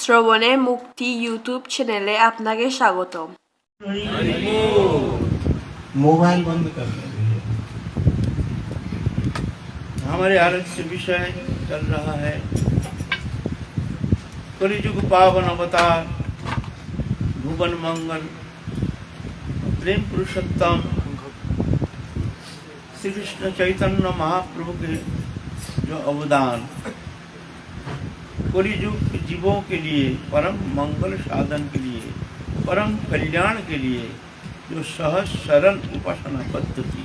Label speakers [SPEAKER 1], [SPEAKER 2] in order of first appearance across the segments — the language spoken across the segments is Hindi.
[SPEAKER 1] শ্রবণে মুক্তি ইউটিউব চ্যানেলে আপনাকে স্বাগতম।
[SPEAKER 2] मोबाइल बंद कर दो।
[SPEAKER 3] हमारे आलोच्य विषय चल रहा है कलियुग पावन अवतार भुवन मंगल प्रेम पुरुषोत्तम श्री कृष्ण चैतन्य महाप्रभु के जो अवदान कलियुग के जीवों के लिए परम मंगल साधन के लिए परम कल्याण के लिए जो सहज सरल उपासना पद्धति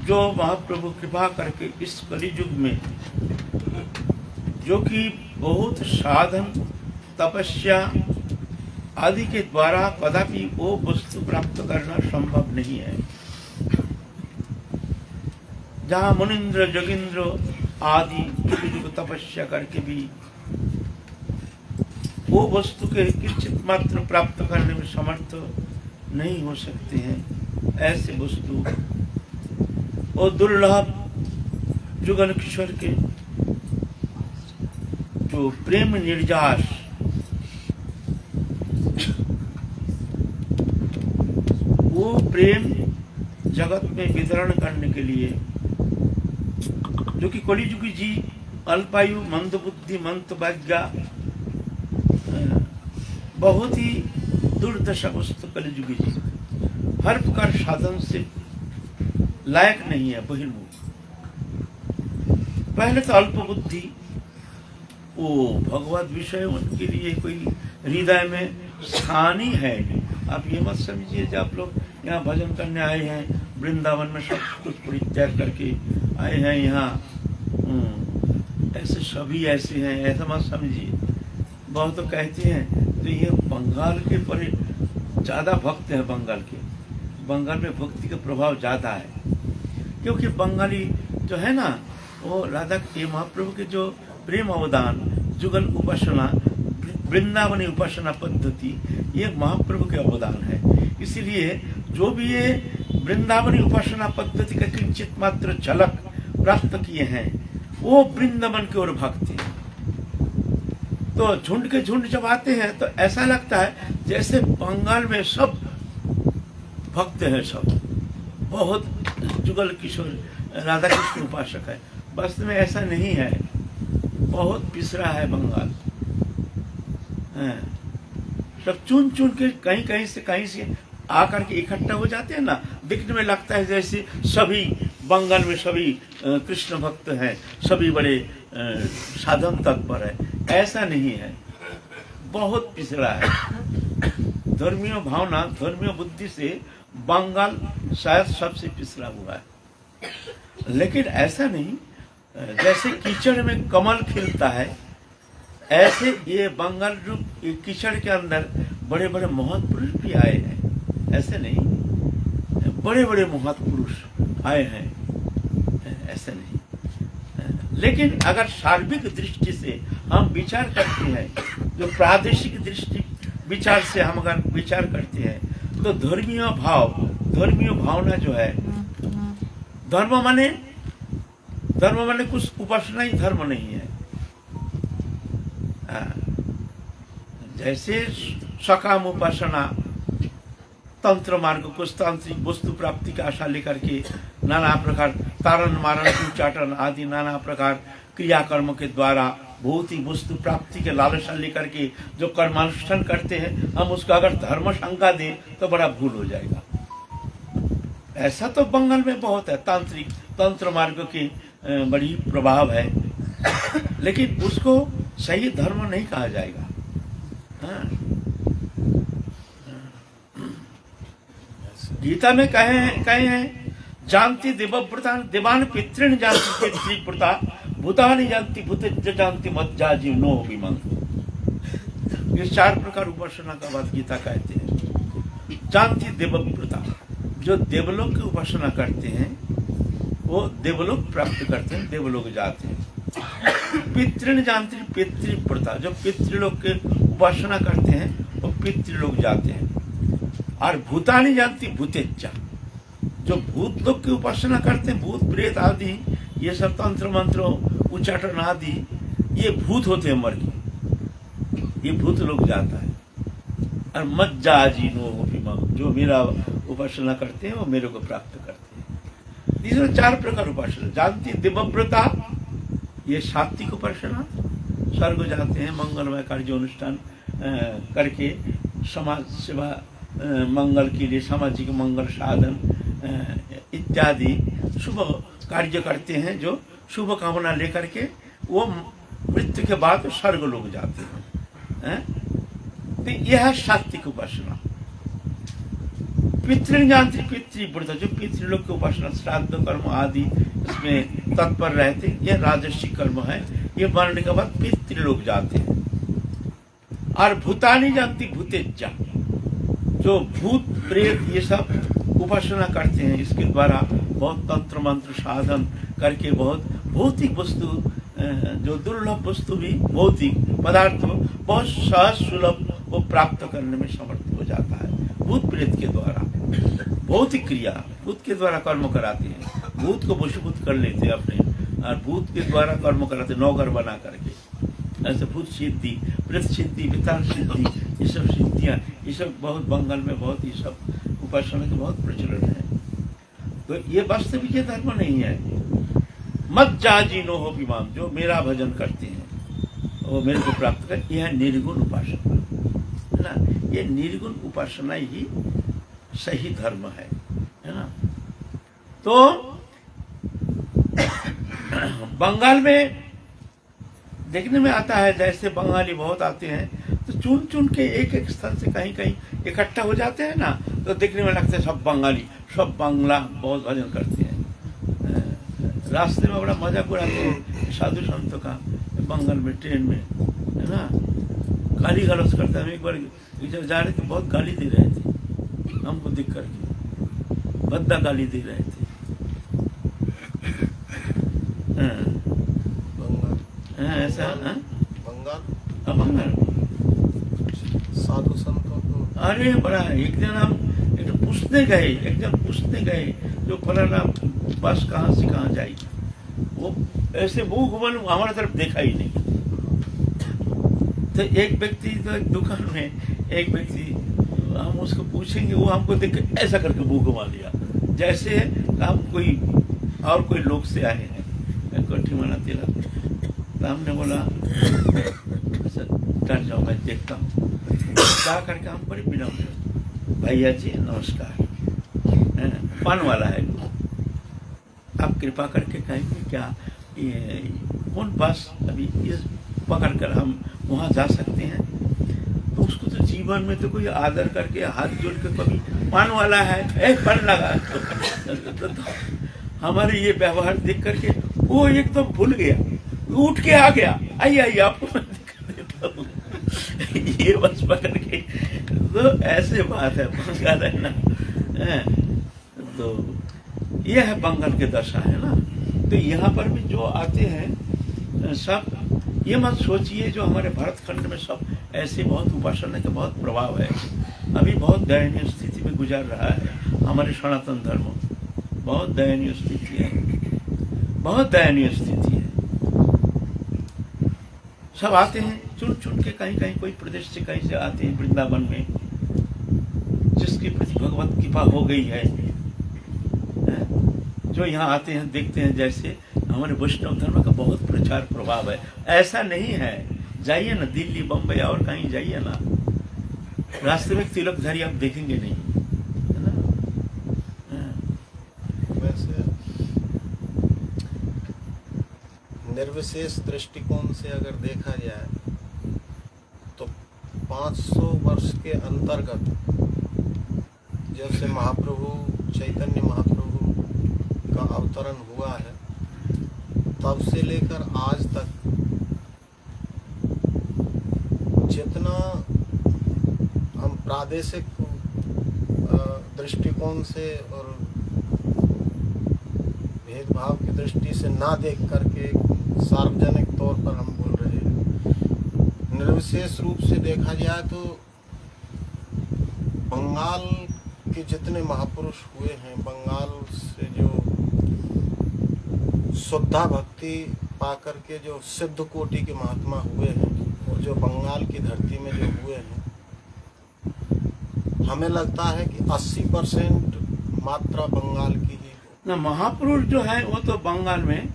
[SPEAKER 3] जो महाप्रभु कृपा करके इस कलियुग में जो कि बहुत साधन तपस्या आदि के द्वारा कदापि वो वस्तु प्राप्त करना संभव नहीं है, जहाँ मुनिंद्र जोगिंद्र आदि युग तपस्या करके भी वो वस्तु के किंचित मात्र प्राप्त करने में समर्थ नहीं हो सकते हैं। ऐसे वस्तु और दुर्लभ जुगल किशोर के जो प्रेम निर्जास वो प्रेम जगत में वितरण करने के लिए जो कि कलियुगी जी अल्पायु मंदबुद्धि मंदभाग्या बहुत ही दुर्दशा वस्तु कलियुगी जी हर प्रकार साधन से लायक नहीं है, बहिर्मुख। पहले तो अल्प बुद्धि, वो भगवत विषय उनके लिए कोई हृदय में स्थान ही है नहीं। आप ये मत समझिए कि आप लोग यहाँ भजन करने आए हैं, वृंदावन में सब कुछ परित्याग करके आए हैं यहाँ, ऐसे सभी ऐसे हैं, ऐसा मत समझिए। बहुत तो कहते हैं तो ये बंगाल के पर ज्यादा भक्त है, बंगाल में भक्ति का प्रभाव ज्यादा है, क्योंकि बंगाली जो है ना वो राधा के महाप्रभु के जो प्रेम अवदान जुगल उपासना वृंदावनी उपासना पद्धति ये महाप्रभु के अवदान है। इसीलिए जो भी ये वृंदावनी उपासना पद्धति का किंचित मात्र झलक प्राप्त किए हैं वो वृंदावन की ओर भागते हैं। तो झुंड के झुंड जब आते हैं तो ऐसा लगता है जैसे बंगाल में सब भक्त हैं, सब बहुत जुगल किशोर राधा कृष्ण उपासक है। वास्तव में ऐसा नहीं है, बहुत पिछड़ा है बंगाल। सब चुन चुन के कहीं से आकर के इकट्ठा हो जाते हैं ना, दिखने में लगता है जैसे सभी बंगाल में सभी कृष्ण भक्त हैं, सभी बड़े साधन तत्पर है। ऐसा नहीं है, बहुत पिछड़ा है। धर्मीय भावना धर्मीय बुद्धि से बंगाल शायद सबसे पिछड़ा हुआ है। लेकिन ऐसा नहीं, जैसे कीचड़ में कमल खिलता है ऐसे ये बंगाल रूप कीचड़ के अंदर बड़े बड़े महत् पुरुष भी आए हैं। ऐसे नहीं, बड़े बड़े महत् पुरुष आए हैं, ऐसे नहीं। लेकिन अगर सार्विक दृष्टि से हम विचार करते हैं, जो प्रादेशिक दृष्टि विचार से हम अगर विचार करते हैं तो धर्मीय भावना जो है, धर्म माने कुछ उपासना ही धर्म नहीं है। जैसे सकाम उपासना तंत्र मार्ग कुछ तांत्रिक वस्तु प्राप्ति का आशा लेकर के नाना प्रकार तारण मारण उच्चाटन आदि नाना प्रकार क्रियाकर्म के द्वारा बहुत ही वस्तु प्राप्ति के लालसा लेकर के जो कर्मानुष्ठान करते हैं, हम उसका अगर धर्म शंका दें तो बड़ा भूल हो जाएगा। ऐसा तो बंगाल में बहुत है, तांत्रिक तंत्र मार्ग की बड़ी प्रभाव है, लेकिन उसको सही धर्म नहीं कहा जाएगा। गीता में कहे हैं जानती देवव्रता देवान पितृण जानती पितृव्रता भूतानि जानती भूत जानती मज्जा जीव नो विमंग। ये 4 प्रकार उपासना का बात गीता कहते हैं। जानती देवव्रता, जो देवलोक की उपासना करते हैं वो देवलोक प्राप्त करते हैं, देवलोक जाते हैं। पितृण जानती पितृव्रता, जो पितृलोक के उपासना करते हैं वो पितृलोक जाते हैं। और भूतानि जानती भूतेच्छा, जो भूत लोग की उपासना करते हैं, भूत प्रेत आदि ये सब तंत्र मंत्रों उच्चाटन आदि ये भूत होते हैं मर के, ये भूत लोग जाता है। और मज्जाजीनो अभिमान, जो मेरा उपासना करते हैं वो मेरे को प्राप्त करते हैं। तीसरा 4 प्रकार उपासना जानती है। दिव्यव्रता, ये सात्विक उपासना, स्वर्ग जाते हैं मंगलमय कार्य अनुष्ठान करके समाज सेवा, मंगल के लिए सामाजिक मंगल साधन इत्यादि शुभ कार्य करते हैं, जो शुभ कामना लेकर के वो मृत्यु के बाद स्वर्ग लोग जाते हैं। तो यह है सात्विक उपासना। पितृ जानते, पितृव्रत, जो पितृलोक की उपासना श्राद्ध कर्म आदि इसमें तत्पर रहते, यह राजस्विक कर्म है। ये मरने के बाद पितृलोक जाते हैं। और भूतानी जानती, भूतेज्जा, जो भूत प्रेत ये सब उपासना करते हैं, इसके द्वारा बहुत तंत्र मंत्र साधन करके बहुत भौतिक वस्तु, जो दुर्लभ वस्तु भी भौतिक पदार्थ बहुत सहज सुलभ वो प्राप्त करने में समर्थ हो जाता है। भूत प्रेत के द्वारा भौतिक क्रिया, भूत के द्वारा कर्म कराते हैं, भूत को वशीभूत कर लेते हैं अपने, और भूत के द्वारा कर्म कराते, नौकर बना करके। ऐसे भूत सिद्धि, प्रेत सिद्धि, वितान सिद्धि, ये सब सिद्धियाँ, ये सब बहुत बंगाल में बहुत ये सब उपासना के बहुत प्रचलन है। तो ये वास्तविक ये धर्म नहीं है। मत जाजीनो हो विमान, जो मेरा भजन करते हैं वो मेरे को प्राप्त कर, यह निर्गुण उपासना है ना। ये निर्गुण उपासना ही सही धर्म है ना। तो बंगाल में देखने में आता है, जैसे बंगाली बहुत आते हैं तो चुन चुन के एक एक स्थान से कहीं कहीं इकट्ठा हो जाते हैं ना, तो देखने में लगता है सब बंगाली, सब बांग्ला बहुत भजन करते हैं। रास्ते में बड़ा मजाक उड़ाते हैं साधु संतों का, बंगाल में ट्रेन में, है ना, गाली गलौज करते हैं। एक बार इधर जा रहे थे, बहुत गाली दे रहे थे हमको देख करके, भद्दा गाली दे रहे थे। ऐसा बंगाल
[SPEAKER 2] साधु संतों को,
[SPEAKER 3] अरे बड़ा एक दिन हम एक पूछने गए जो फलाना बस कहाँ से कहाँ जाएगी, वो ऐसे मुंह घुमान हमारे तरफ देखा ही नहीं। तो एक व्यक्ति, तो एक दुकान में एक व्यक्ति, हम उसको पूछेंगे, वो हमको देख के ऐसा करके मुंह घुमा लिया, जैसे हम कोई लोग से आए हैं कोठी माना तिलक। तो हमने बोला डर जाओ, मैं देखता हूँ। क्या करके हम बड़े बिना, भैया जी नमस्कार, पान वाला है, आप कृपा करके कहेंगे क्या ये कौन बस अभी इस पकड़ कर हम वहाँ जा सकते हैं। तो उसको तो जीवन में तो कोई आदर करके हाथ जोड़ के कभी पान वाला है एक पान लगा तो हमारे ये व्यवहार देख करके वो एकदम भूल गया, उठ के आ गया, आइए आपको मैं दिखा देता हूँ। ये बस पकड़ के, तो ऐसे बात है बंगाल है ना। तो यह है बंगाल के दशा है ना। तो यहाँ पर भी जो आते हैं सब, ये मत सोचिए जो हमारे भारत खंड में सब ऐसे बहुत उपासना के बहुत प्रभाव है। अभी बहुत दयनीय स्थिति में गुजर रहा है हमारे सनातन धर्म, बहुत दयनीय स्थिति है, बहुत दयनीय स्थिति है। सब आते हैं चुन चुन के, कहीं कहीं कोई प्रदेश से कहीं से आते हैं वृंदावन में, जिसकी प्रति भगवत कृपा हो गई है, जो यहाँ आते हैं देखते हैं जैसे हमारे वैष्णव धर्म का बहुत प्रचार प्रभाव है। ऐसा नहीं है, जाइए ना दिल्ली बम्बई और कहीं जाइए ना, रास्ते में तिलकधारी आप देखेंगे नहीं, है ना।
[SPEAKER 2] वैसे निर्विशेष दृष्टिकोण से अगर देखा जाए तो 500 वर्ष के अंतर्गत जब से महाप्रभु चैतन्य महाप्रभु का अवतरण हुआ है, तब से लेकर आज तक जितना हम प्रादेशिक दृष्टिकोण से और भेदभाव की दृष्टि से ना देख करके सार्वजनिक तौर पर हम बोल रहे हैं, निर्विशेष रूप से देखा जाए तो बंगाल के जितने महापुरुष हुए हैं, बंगाल से जो शुद्धा भक्ति पा करके जो सिद्ध कोटि के महात्मा हुए हैं और जो बंगाल की धरती में जो हुए हैं, हमें लगता है कि 80% मात्रा बंगाल की ही
[SPEAKER 3] ना महापुरुष जो है वो तो बंगाल में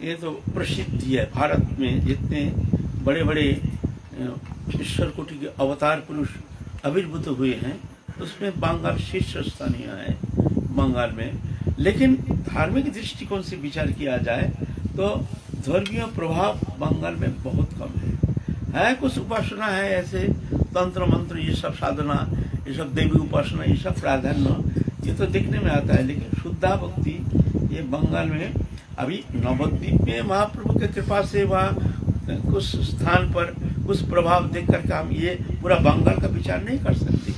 [SPEAKER 3] ये तो प्रसिद्ध है। भारत में जितने बड़े बड़े ईश्वर कोटि के अवतार पुरुष आविर्भूत हुए हैं उसमें बंगाल शीर्ष स्थानीय है बंगाल में। लेकिन धार्मिक दृष्टिकोण से विचार किया जाए तो धर्मीय प्रभाव बंगाल में बहुत कम है। कुछ उपासना है ऐसे तंत्र मंत्र ये सब साधना, ये सब देवी उपासना, ये सब प्राधान्य ये तो देखने में आता है। लेकिन शुद्धा भक्ति ये बंगाल में अभी नवद्वीप में महाप्रभु की कृपा से वहाँ कुछ स्थान पर कुछ प्रभाव देख करके हम ये पूरा बंगाल का विचार नहीं कर सकते,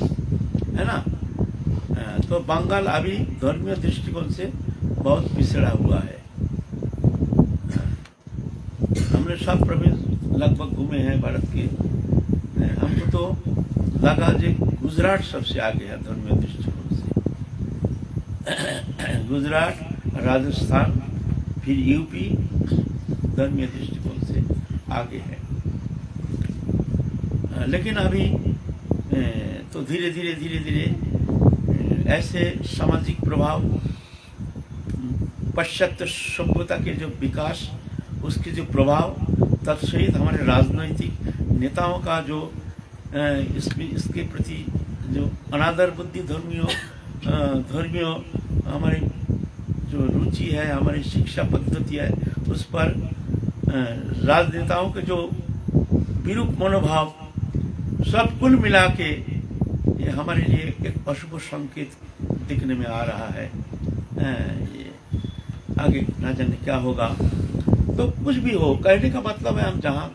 [SPEAKER 3] है ना। तो बंगाल अभी धर्मीय दृष्टिकोण से बहुत पिछड़ा हुआ है। हमने सब प्रदेश लगभग घूमे हैं भारत के। हमको तो लगा जो गुजरात सबसे आगे है धर्मीय दृष्टिकोण से। गुजरात, राजस्थान, फिर यूपी धर्मीय दृष्टिकोण से आगे है। लेकिन अभी तो धीरे धीरे ऐसे सामाजिक प्रभाव, पाश्चात्य सभ्यता के जो विकास, उसके जो प्रभाव, तत्सहित हमारे राजनैतिक नेताओं का जो इसके प्रति जो अनादर बुद्धि धर्मियों हमारी जो रुचि है, हमारी शिक्षा पद्धति है, उस पर राजनेताओं के जो विरूप मनोभाव, सब कुल मिला के ये हमारे लिए एक अशुभ संकेत दिखने में आ रहा है। ये आगे ना जाने क्या होगा। तो कुछ भी हो, कहने का मतलब है हम जहाँ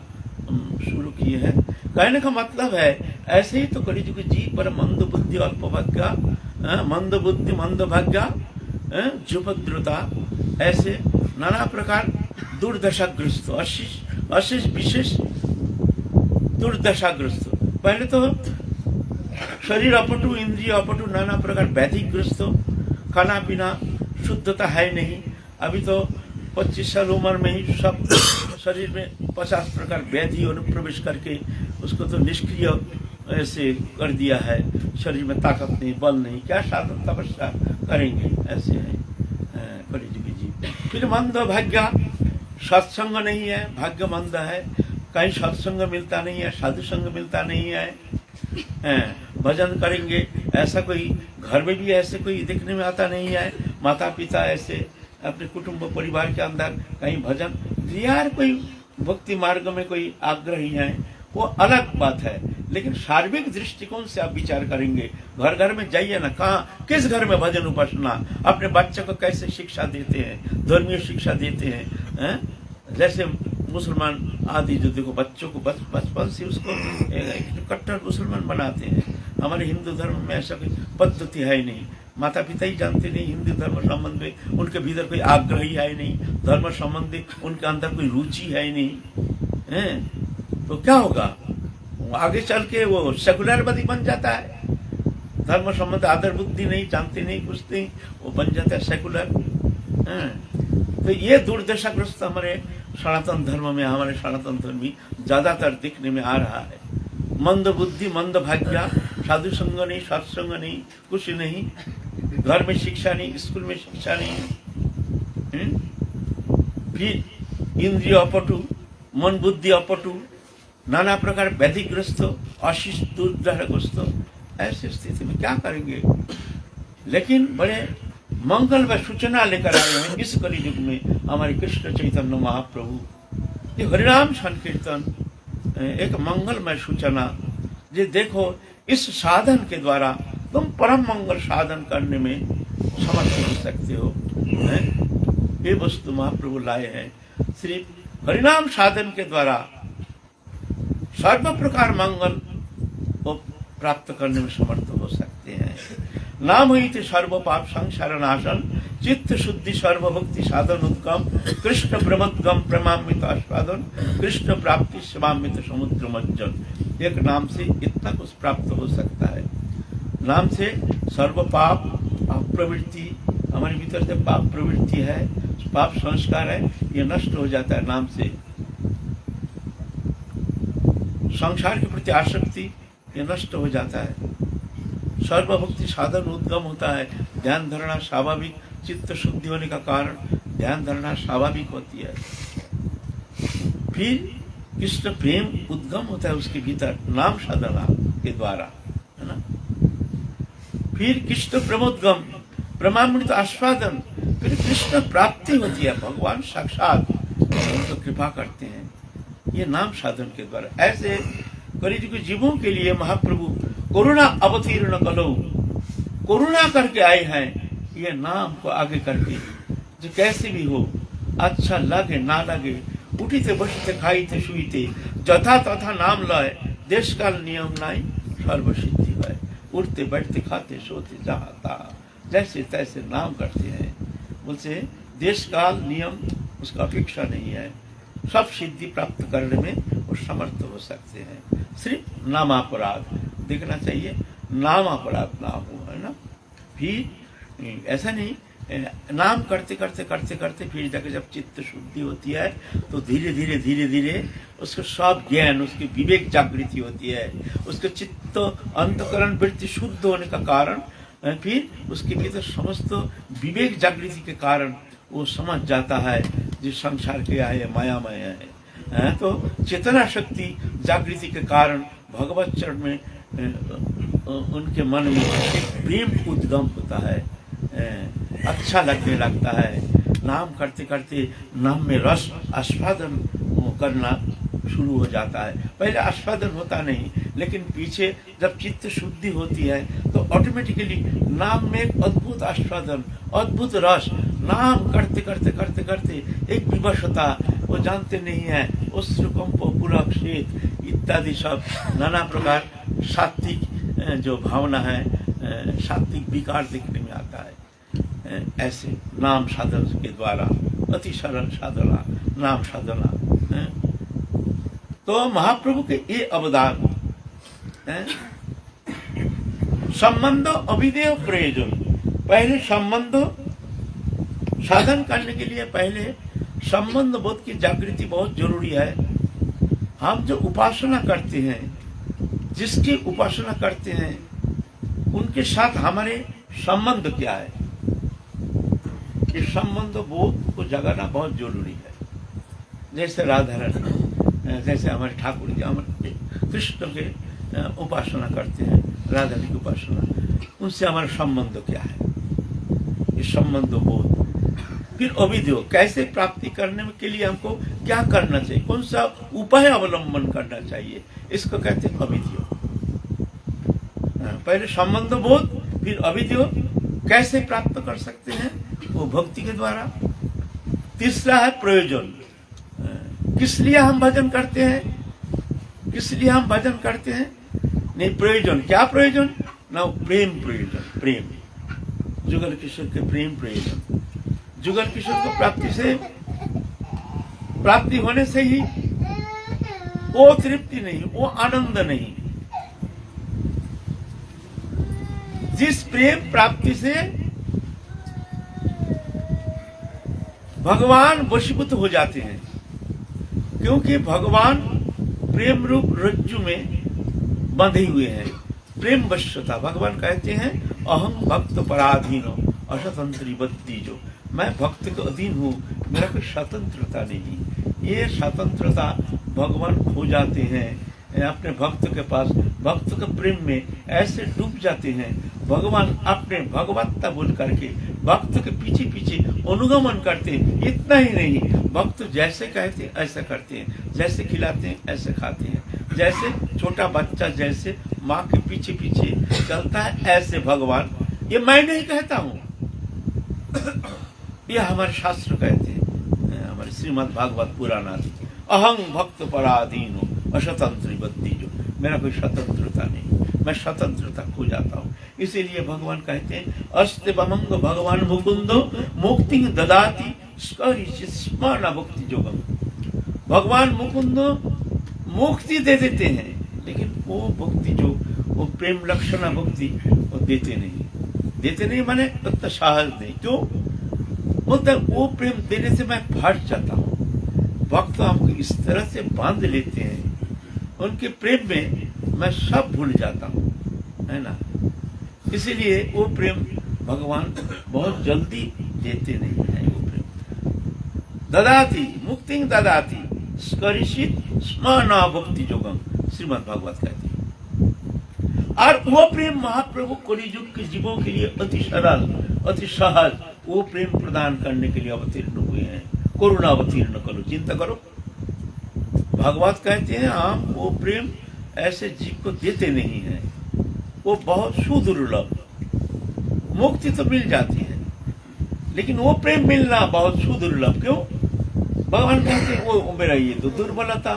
[SPEAKER 3] शुरू किए हैं, कहने का मतलब है ऐसे ही तो कलिजुग जी पर मंद बुद्धि अल्पभाग्या, मंद बुद्धि मंद भाग्या, जुपद्रुता, ऐसे नाना प्रकार दुर्दशाग्रस्त, अशेष विशेष दुर्दशाग्रस्त। पहले तो शरीर अपटु, इंद्रिय अपटु, नाना प्रकार व्याधिग्रस्त, खाना पीना शुद्धता है नहीं। अभी तो 25 साल उम्र में ही सब शरीर में 50 प्रकार व्याधि अनुप्रवेश करके उसको तो निष्क्रिय ऐसे कर दिया है। शरीर में ताकत नहीं, बल नहीं, क्या साधन तपस्या करेंगे, ऐसे है कलिजुगी जी। फिर मंद भाग्य, सत्संग नहीं है, भाग्य मंद है। कहीं सत्संग मिलता नहीं है, साधु संग मिलता नहीं है। भजन करेंगे ऐसा कोई घर में भी ऐसे कोई देखने में आता नहीं है। माता पिता ऐसे अपने कुटुंब परिवार के अंदर कहीं भजन, यार कोई भक्ति मार्ग में कोई आग्रही है, वो अलग बात है। लेकिन सार्वजनिक दृष्टिकोण से आप विचार करेंगे, घर घर में जाइए ना, कहाँ किस घर में भजन उपासना, अपने बच्चे को कैसे शिक्षा देते हैं, धर्मीय शिक्षा देते हैं। जैसे मुसलमान आदि जो देखो बच्चों को बचपन से उसको कट्टर मुसलमान बनाते हैं। हमारे हिंदू धर्म में ऐसा कोई पद्धति है ही नहीं। माता पिता ही जानते नहीं हिंदू धर्म संबंध में, उनके भीतर कोई आग्रह ही है नहीं, धर्म संबंधी उनके अंदर कोई रुचि है ही नहीं। तो क्या होगा, आगे चल के वो सेकुलरवादी बन जाता है। धर्म संबंध आदर बुद्धि नहीं, जानते नहीं, कुछ नहीं, वो बन जाता है सेकुलर। तो ये दुर्दशाग्रस्त हमारे सनातन धर्म में, हमारे सनातन धर्मी ज्यादातर दिखने में आ रहा है। मंद बुद्धि मंद भाग्य, साधु संग नहीं, सत्संग नहीं, कुछ नहीं, घर में शिक्षा नहीं, स्कूल में शिक्षा नहीं। फिर इंद्रिय अपटु, मन बुद्धि अपटु, नाना प्रकार व्याधिग्रस्त, अशिष्ट दुर्दशाग्रस्त, ऐसी स्थिति में क्या करेंगे। लेकिन बड़े मंगल व सूचना लेकर आए हैं इस कलियुग में हमारे कृष्ण चैतन्य महाप्रभु। ये हरिनाम संकीर्तन एक मंगलमय सूचना, ये देखो इस साधन के द्वारा तुम परम मंगल साधन करने में समर्थ हो सकते हो। ये वस्तु महाप्रभु लाए हैं, सिर्फ हरिनाम साधन के द्वारा सर्व प्रकार मंगल को प्राप्त करने में समर्थ हो सकते हैं। नाम ही थे सर्व पाप संसार नाशन, चित्त शुद्धि सर्वभक्ति साधन उत्तम, कृष्ण प्रमदगम प्रेमामृत आस्वादन, कृष्ण प्राप्ति शिवामृत समुद्र मज्जन। एक नाम से इतना कुछ प्राप्त हो सकता है। नाम से सर्व पाप प्रवृत्ति, हमारे भीतर से पाप प्रवृत्ति है, पाप संस्कार है ये नष्ट हो जाता है नाम से। संसार के प्रति आसक्ति ये नष्ट हो जाता है। सर्वभक्ति साधन उद्गम होता है। ध्यान धारणा स्वाभाविक, चित्त शुद्धि होने का कारण ध्यान धारणा स्वाभाविक होती है। फिर कृष्ण प्रेम उद्गम होता है उसके भीतर नाम साधना के द्वारा, है ना। फिर कृष्ण प्रेमोद्गम, प्रेमामृत आस्वादन, फिर कृष्ण प्राप्ति होती है। भगवान साक्षात उनको कृपा करते हैं ये नाम साधन के द्वारा। ऐसे कलियुग के जीवों के लिए महाप्रभु करुणा अवतीर्ण कलो, करुणा करके आए हैं ये नाम को आगे करके। जो कैसे भी हो, अच्छा लगे ना लगे, उठीते बसीते खाईते शुईते जथा तथा नाम लय, देश काल नियम नाई सर्वसिद्धि है। उठते बैठते खाते सोते जहाँ तहाँ जैसे तैसे नाम करते हैं। बोलते देश काल नियम उसका अपेक्षा नहीं है, सब सिद्धि प्राप्त करने में वो समर्थ हो सकते हैं। सिर्फ नामापराध देखना चाहिए, नामापराध ना हो, है ना। फिर ऐसा नहीं, नाम करते करते करते करते फिर जाके जब चित्त शुद्धि होती है तो धीरे धीरे धीरे धीरे उसको सब ज्ञान, उसकी विवेक जागृति होती है। उसके चित्त अंतकरण वृत्ति शुद्ध होने का कारण फिर उसके भीतर समस्त विवेक जागृति के कारण वो समझ जाता है जो संसार के है मायामय है। तो चेतना शक्ति जागृति के कारण भगवत चरण में उनके मन में एक प्रेम उद्गम होता है, अच्छा लगने लगता है। नाम करते करते नाम में रस आस्वादन करना शुरू हो जाता है। पहले आस्वादन होता नहीं, लेकिन पीछे जब चित्त शुद्धि होती है तो ऑटोमेटिकली नाम में एक अद्भुत आस्वादन, अद्भुत रस, नाम करते करते करते करते एक विवशता, वो जानते नहीं है अश्रुकंप पुलक शीत इत्यादि सब नाना प्रकार सात्विक जो भावना है, सात्विक विकार देखने में आता है। ऐसे नाम साधन के द्वारा अति सरल साधना नाम साधना। तो महाप्रभु के ये अवदान संबंध अभिदेय प्रयोजन। पहले संबंध साधन करने के लिए पहले संबंध बोध की जागृति बहुत जरूरी है। हम जो उपासना करते हैं, जिसकी उपासना करते हैं, उनके साथ हमारे संबंध क्या है, ये संबंध बोध को जगाना बहुत जरूरी है। जैसे राधा रानी, जैसे हमारे ठाकुर जी हमारे कृष्ण के उपासना करते हैं, राधा जी की उपासना, उनसे हमारा संबंध क्या है, ये संबंध बोध। फिर अभिदेय, कैसे प्राप्ति करने के लिए हमको क्या करना चाहिए, कौन सा उपाय अवलंबन करना चाहिए, इसको कहते हैं अभिदेय। पहले संबंध बोध, फिर अभिदेय, कैसे प्राप्त कर सकते हैं, वो भक्ति के द्वारा। तीसरा है प्रयोजन, किस लिए हम भजन करते हैं, किस लिए हम भजन करते हैं, नहीं प्रयोजन, क्या प्रयोजन ना, प्रेम प्रयोजन, प्रेम जुगल किशोर के प्रेम प्रयोजन। जुगल किशोर को प्राप्ति होने से ही वो तृप्ति नहीं, वो आनंद नहीं। जिस प्रेम प्राप्ति से भगवान वशीभूत हो जाते हैं, क्योंकि भगवान प्रेम रूप रज्जु में बंधे हुए हैं। प्रेम वश्यता, भगवान कहते हैं अहम भक्त पराधीनो असतंत्री बद्दी, जो मैं भक्त के अधीन हूँ, मेरा कोई स्वतंत्रता नहीं। ये स्वतंत्रता भगवान खो जाते हैं अपने भक्त के पास, भक्त के प्रेम में ऐसे डूब जाते हैं। भगवान अपने भगवत्ता बोल करके भक्त के पीछे पीछे अनुगमन करते हैं। इतना ही नहीं, भक्त जैसे कहते हैं ऐसा करते हैं, जैसे खिलाते हैं ऐसे खाते हैं, जैसे छोटा बच्चा जैसे माँ के पीछे पीछे चलता है, ऐसे भगवान। ये मैं नहीं कहता हूँ, यह हमारे शास्त्र कहते हैं, हमारे श्रीमद् भागवत पुराण आदि। अहं भक्त पराधीन हूँ अस्वतंत्री बद्दी, जो मेरा कोई स्वतंत्रता नहीं, मैं स्वतंत्रता खो जाता हूँ। इसीलिए भगवान कहते हैं अस्ते बमंग भगवान मुकुंदो मुक्ति ददाति स्मरण भक्ति जोगम। भगवान मुकुंदो मुक्ति दे देते हैं, लेकिन वो भक्ति जो वो प्रेम लक्षणा भक्ति वो देते नहीं माने उतना साहस नहीं। क्यों? बोलता है वो प्रेम देने से मैं फट जाता हूँ। भक्त हमको इस तरह से बांध लेते हैं, उनके प्रेम में मैं सब भूल जाता हूँ, है ना। इसीलिए वो प्रेम भगवान बहुत जल्दी देते नहीं है। वो प्रेम ददाति मुक्ति ददाति स्करिषित स्मना भक्ति जोगम, श्रीमद् भागवत कहती है। और वो प्रेम महाप्रभु कलियुग के जीवों के लिए अति सरल अति सहज वो प्रेम प्रदान करने के लिए अवतीर्ण हुए हैं। करुणा अवतीर्ण करो, चिंता करो। भागवत कहते हैं हम वो प्रेम ऐसे जीव को देते नहीं है, वो बहुत सुदुर्लभ। मुक्ति तो मिल जाती है लेकिन वो प्रेम मिलना बहुत सुदुर्लभ। क्यों? भगवान कहते हैं वो मेरा ये तो दुर्बलता,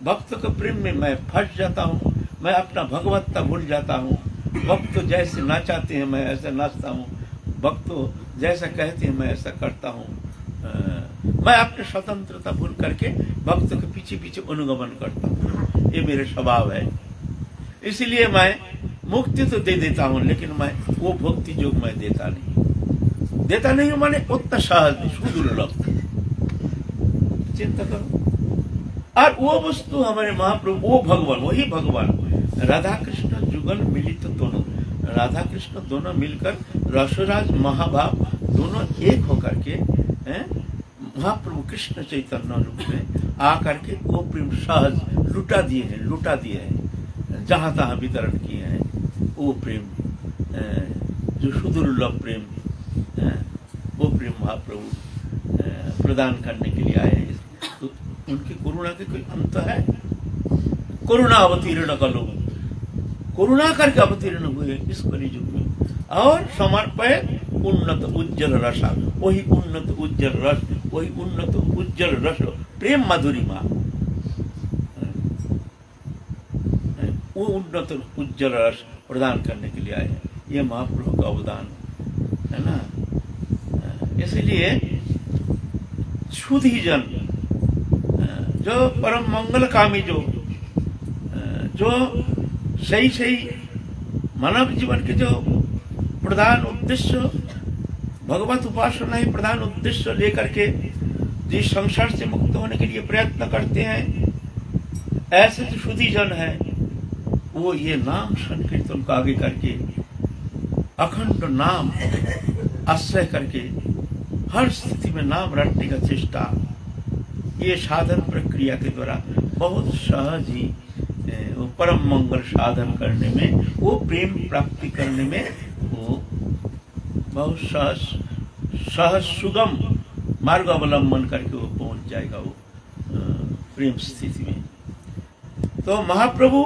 [SPEAKER 3] भक्त के प्रेम में मैं फंस जाता हूँ, मैं अपना भगवत्ता भूल जाता हूँ। भक्त जैसे नाचाते हैं मैं ऐसा नाचता हूँ, भक्त जैसा कहते हैं मैं ऐसा करता हूँ। मैं अपनी स्वतंत्रता भूल करके भक्त के पीछे पीछे अनुगमन करता हूँ, ये मेरे स्वभाव है। इसलिए मैं मुक्ति तो दे देता हूँ लेकिन मैं वो भक्ति जो मैं देता नहीं हूँ, माने उतना सहज सुदुर्लभ। चिंता करो। और वो वस्तु हमारे महाप्रभु वो भगवान, वही भगवान राधा कृष्ण जुगल मिलित दोनों, राधा कृष्ण दोनों मिलकर रसराज महाभाव दोनों एक होकर के महाप्रभु कृष्ण चैतन्य रूप में आकर के वो प्रेम सहज लुटा दिए हैं, जहां तहां वितरण किए हैं। वो प्रेम जो सुदुर्लभ प्रेम वो प्रेम महाप्रभु प्रदान करने के लिए आए हैं। तो उनकी करुणा के कोई अंत है? करुणा अवतीर्ण करो, करुणा करके अवतीर्ण हुए इस कलियुग में। और समर्पय उन्नत उज्जवल रस, वही उन्नत उज्जवल रस, वही उन्नत उज्जवल रस प्रेम मधुरिमा, वो उन्नत उज्जवल रस प्रदान करने के लिए आए हैं। ये महाप्रभु का अवदान है ना। इसलिए शुद्धि जन जो परम मंगलकामी जो सही मानव जीवन के जो प्रधान उद्देश्य भगवत उपासना ही प्रधान उद्देश्य लेकर के जिस संसार से मुक्त होने के लिए प्रयत्न करते हैं, ऐसे जो शुद्धि जन है वो ये नाम संकीर्तन को आगे करके अखंड नाम आश्रय करके हर स्थिति में नाम रटने का चेष्टा, ये साधन प्रक्रिया के द्वारा बहुत सहज ही वो परम मंगल साधन करने में, वो प्रेम प्राप्ति करने में वो बहुत सहज सुगम मार्ग अवलंबन करके वो पहुंच जाएगा वो प्रेम स्थिति में। तो महाप्रभु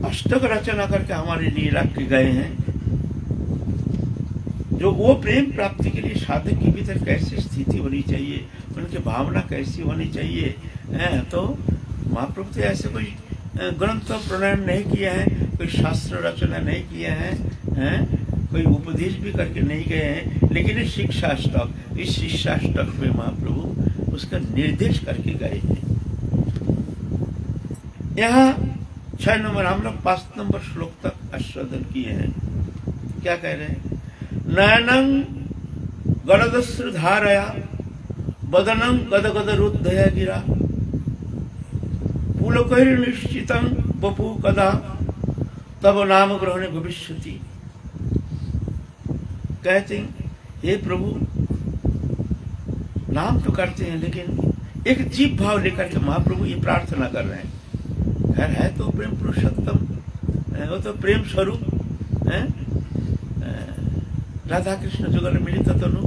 [SPEAKER 3] अष्टक रचना करके हमारे लिए रख के गए हैं, जो वो प्रेम प्राप्ति के लिए साधक के भीतर कैसी स्थिति होनी चाहिए, उनकी भावना कैसी होनी चाहिए। तो महाप्रभु तो ऐसे कोई ग्रंथ प्रणयन नहीं किया है, कोई शास्त्र रचना नहीं किया है, कोई उपदेश भी करके नहीं गए हैं, लेकिन इस शिक्षाष्टक में महाप्रभु उसका निर्देश करके गए हैं। यहाँ 6 नंबर हम लोग 5 नंबर श्लोक तक आस्वादन किए हैं। क्या कह रहे हैं? नयनं गदगश्रु धारया वदनं गदगद रुद्धया गिरा पुलकैर्निश्चितं वपु कदा तब नाम ग्रहणे भविष्यति। कहते हैं हे प्रभु, नाम तो करते हैं लेकिन एक जीव भाव लेकर के महाप्रभु ये प्रार्थना कर रहे हैं। खैर है तो प्रेम पुरुषोत्तम, वो तो प्रेम स्वरूप है, राधा कृष्ण जुगल मिलित तनु,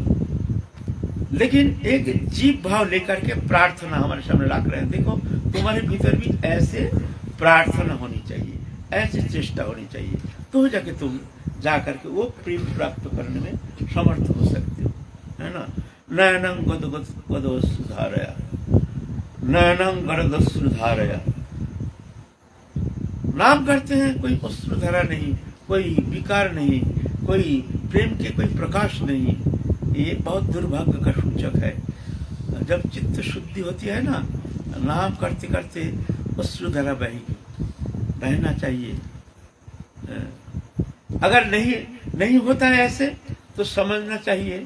[SPEAKER 3] लेकिन एक जीव भाव लेकर के प्रार्थना हमारे सामने रख रहे हैं। देखो तुम्हारे भीतर भी ऐसे प्रार्थना होनी चाहिए, ऐसी चेष्टा होनी चाहिए, तो जाके तुम जाकर के वो प्रेम प्राप्त करने में समर्थ हो सकते हो, है ना। नयनं गदगश्रुधारया, नयनं गदगश्रुधारया। नाम करते हैं, कोई अश्रुधारा नहीं, कोई विकार नहीं, कोई प्रेम के कोई प्रकाश नहीं। ये बहुत दुर्भाग्य का सूचक है। जब चित्त शुद्धि होती है ना, नाम करते करते अश्रुधारा बहना चाहिए। अगर नहीं होता है ऐसे, तो समझना चाहिए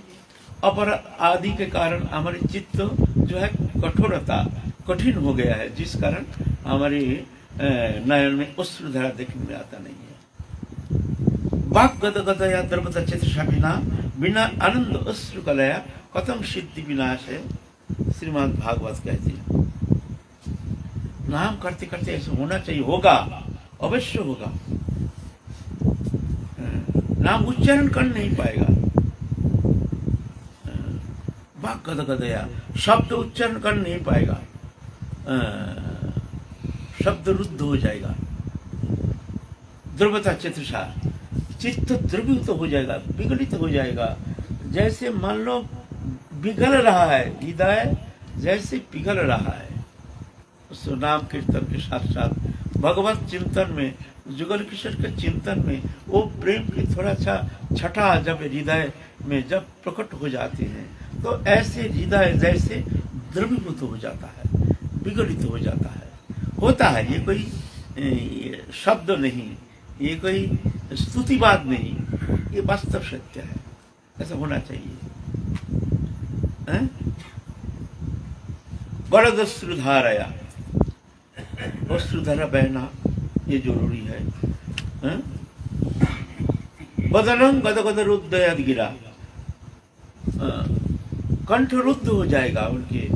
[SPEAKER 3] अपराध आदि के कारण हमारे चित्त जो है कठोरता कठिन हो गया है, जिस कारण हमारे नयन में अश्रुधारा देखने में आता नहीं है। वाक गद गदया द्रवता चित्रसा बिना बिना आनंद अश्रु कलया कथम सिद्धि विनाश है। श्रीमद् भागवत कहती है नाम करते करते ऐसे होना चाहिए, होगा, अवश्य होगा। नाम उच्चारण कर नहीं पाएगा, वाक गद गदया शब्द उच्चारण कर नहीं पाएगा, शब्द रुद्ध हो जाएगा। द्रवता चित्रसा चित्त द्रवित हो जाएगा, विगलित हो जाएगा। जैसे मान लो पिघल रहा है हृदय, जैसे पिघल रहा है। उस नाम कीर्तन के साथ साथ भगवत चिंतन में, जुगल किशोर के चिंतन में वो प्रेम की थोड़ा सा छटा जब हृदय में जब प्रकट हो जाते हैं तो ऐसे हृदय जैसे द्रवीभूत हो जाता है, विगलित हो जाता है। होता है, ये कोई शब्द नहीं, ये कोई स्तुतिवाद नहीं, ये वास्तव सत्य है। ऐसा होना चाहिए। बड़द अश्रुधारया, अश्रुधारा बहना ये जरूरी है। बदनम गद गद रुद्ध गिरा, कंठ रुद्ध हो जाएगा उनके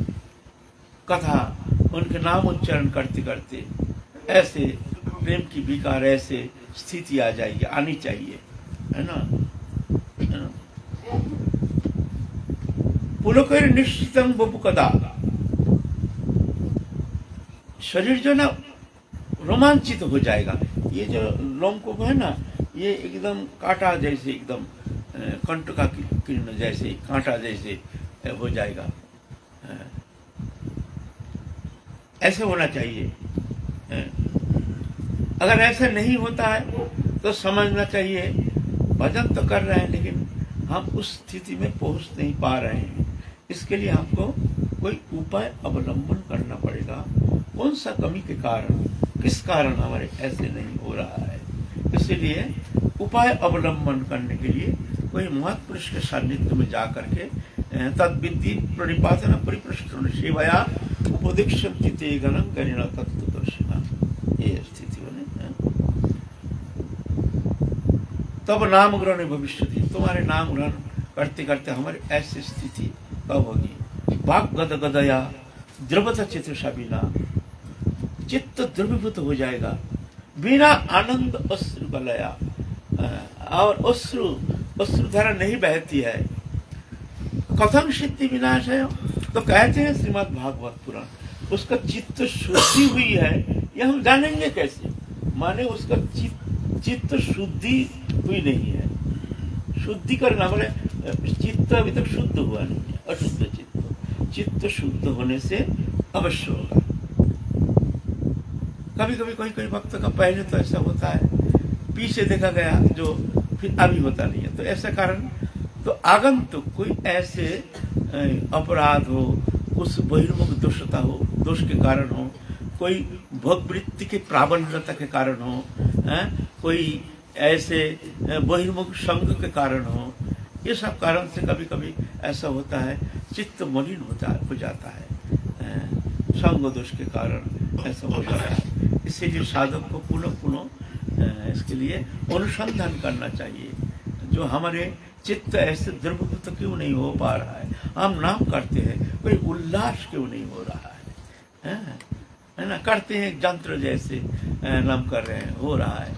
[SPEAKER 3] कथा, उनके नाम उच्चारण करते करते। ऐसे प्रेम की विकार ऐसे स्थिति आ जाएगी, आनी चाहिए, है ना। पुलकर निश्चितम बपुकदा, शरीर जो ना रोमांचित हो जाएगा। ये जो लोमकूप है ना, ये एकदम कांटा जैसे, एकदम कंठ का किरण जैसे, कांटा जैसे हो जाएगा। ऐसे होना चाहिए। अगर ऐसा नहीं होता है तो समझना चाहिए भजन तो कर रहे हैं लेकिन हम उस स्थिति में पहुंच नहीं पा रहे हैं। इसके लिए हमको कोई उपाय अवलंबन करना पड़ेगा। कौन सा कमी के कारण, किस कारण हमारे ऐसे नहीं हो रहा है। इसलिए उपाय अवलंबन करने के लिए कोई महत्पुरुष के सान्निध्य में जा करके तद्विधि प्रणिपातना परिप्रश्न सेवया उपदीक्षण चिते गणं गरिणा तत्वदर्शिना, ये स्थिति बने। तब नाम ग्रहण भविष्य, तुम्हारे नाम ग्रहण करते करते हमारी ऐसी स्थिति कब होगी। वाक गद गदया द्रवता चित्रसा बिना, चित्त द्रवीभूत हो जाएगा। बिना आनंद अश्रु कलया, और अश्रुधारा नहीं बहती है। कथम सिद्धि विनाश है, तो कहते हैं श्रीमद् भागवत पुराण, उसका चित्त शुद्धि हुई है, यह हम जानेंगे कैसे। माने उसका चित्त शुद्धि हुई नहीं है। शुद्धि करना बोले चित्त अभी तक शुद्ध हुआ नहीं है, अशुद्ध चित्त शुद्ध होने से अवश्य होगा। कभी कभी कोई भक्त का पहले तो ऐसा होता है, पीछे देखा गया जो फिर अभी होता नहीं है। तो ऐसा कारण तो आगंतुक कोई ऐसे अपराध हो, उस बहिर्मुख दोषता हो, दोष के कारण हो, कोई भोगवृत्ति के प्राबल्यता के कारण हो, कोई ऐसे बहिर्मुख संग के कारण हो, ये सब कारण से कभी कभी ऐसा होता है चित्त मलिन हो जाता है, संग दोष के कारण ऐसा हो जाता है। इसीलिए साधक को पुनः पुनः इसके लिए अनुसंधान करना चाहिए। जो हमारे चित्त ऐसे द्रवीभूत क्यों नहीं हो पा रहा है, हम नाम करते हैं, कोई उल्लास क्यों नहीं हो रहा है ना। करते हैं यंत्र जैसे नाम कर रहे हैं, हो रहा है,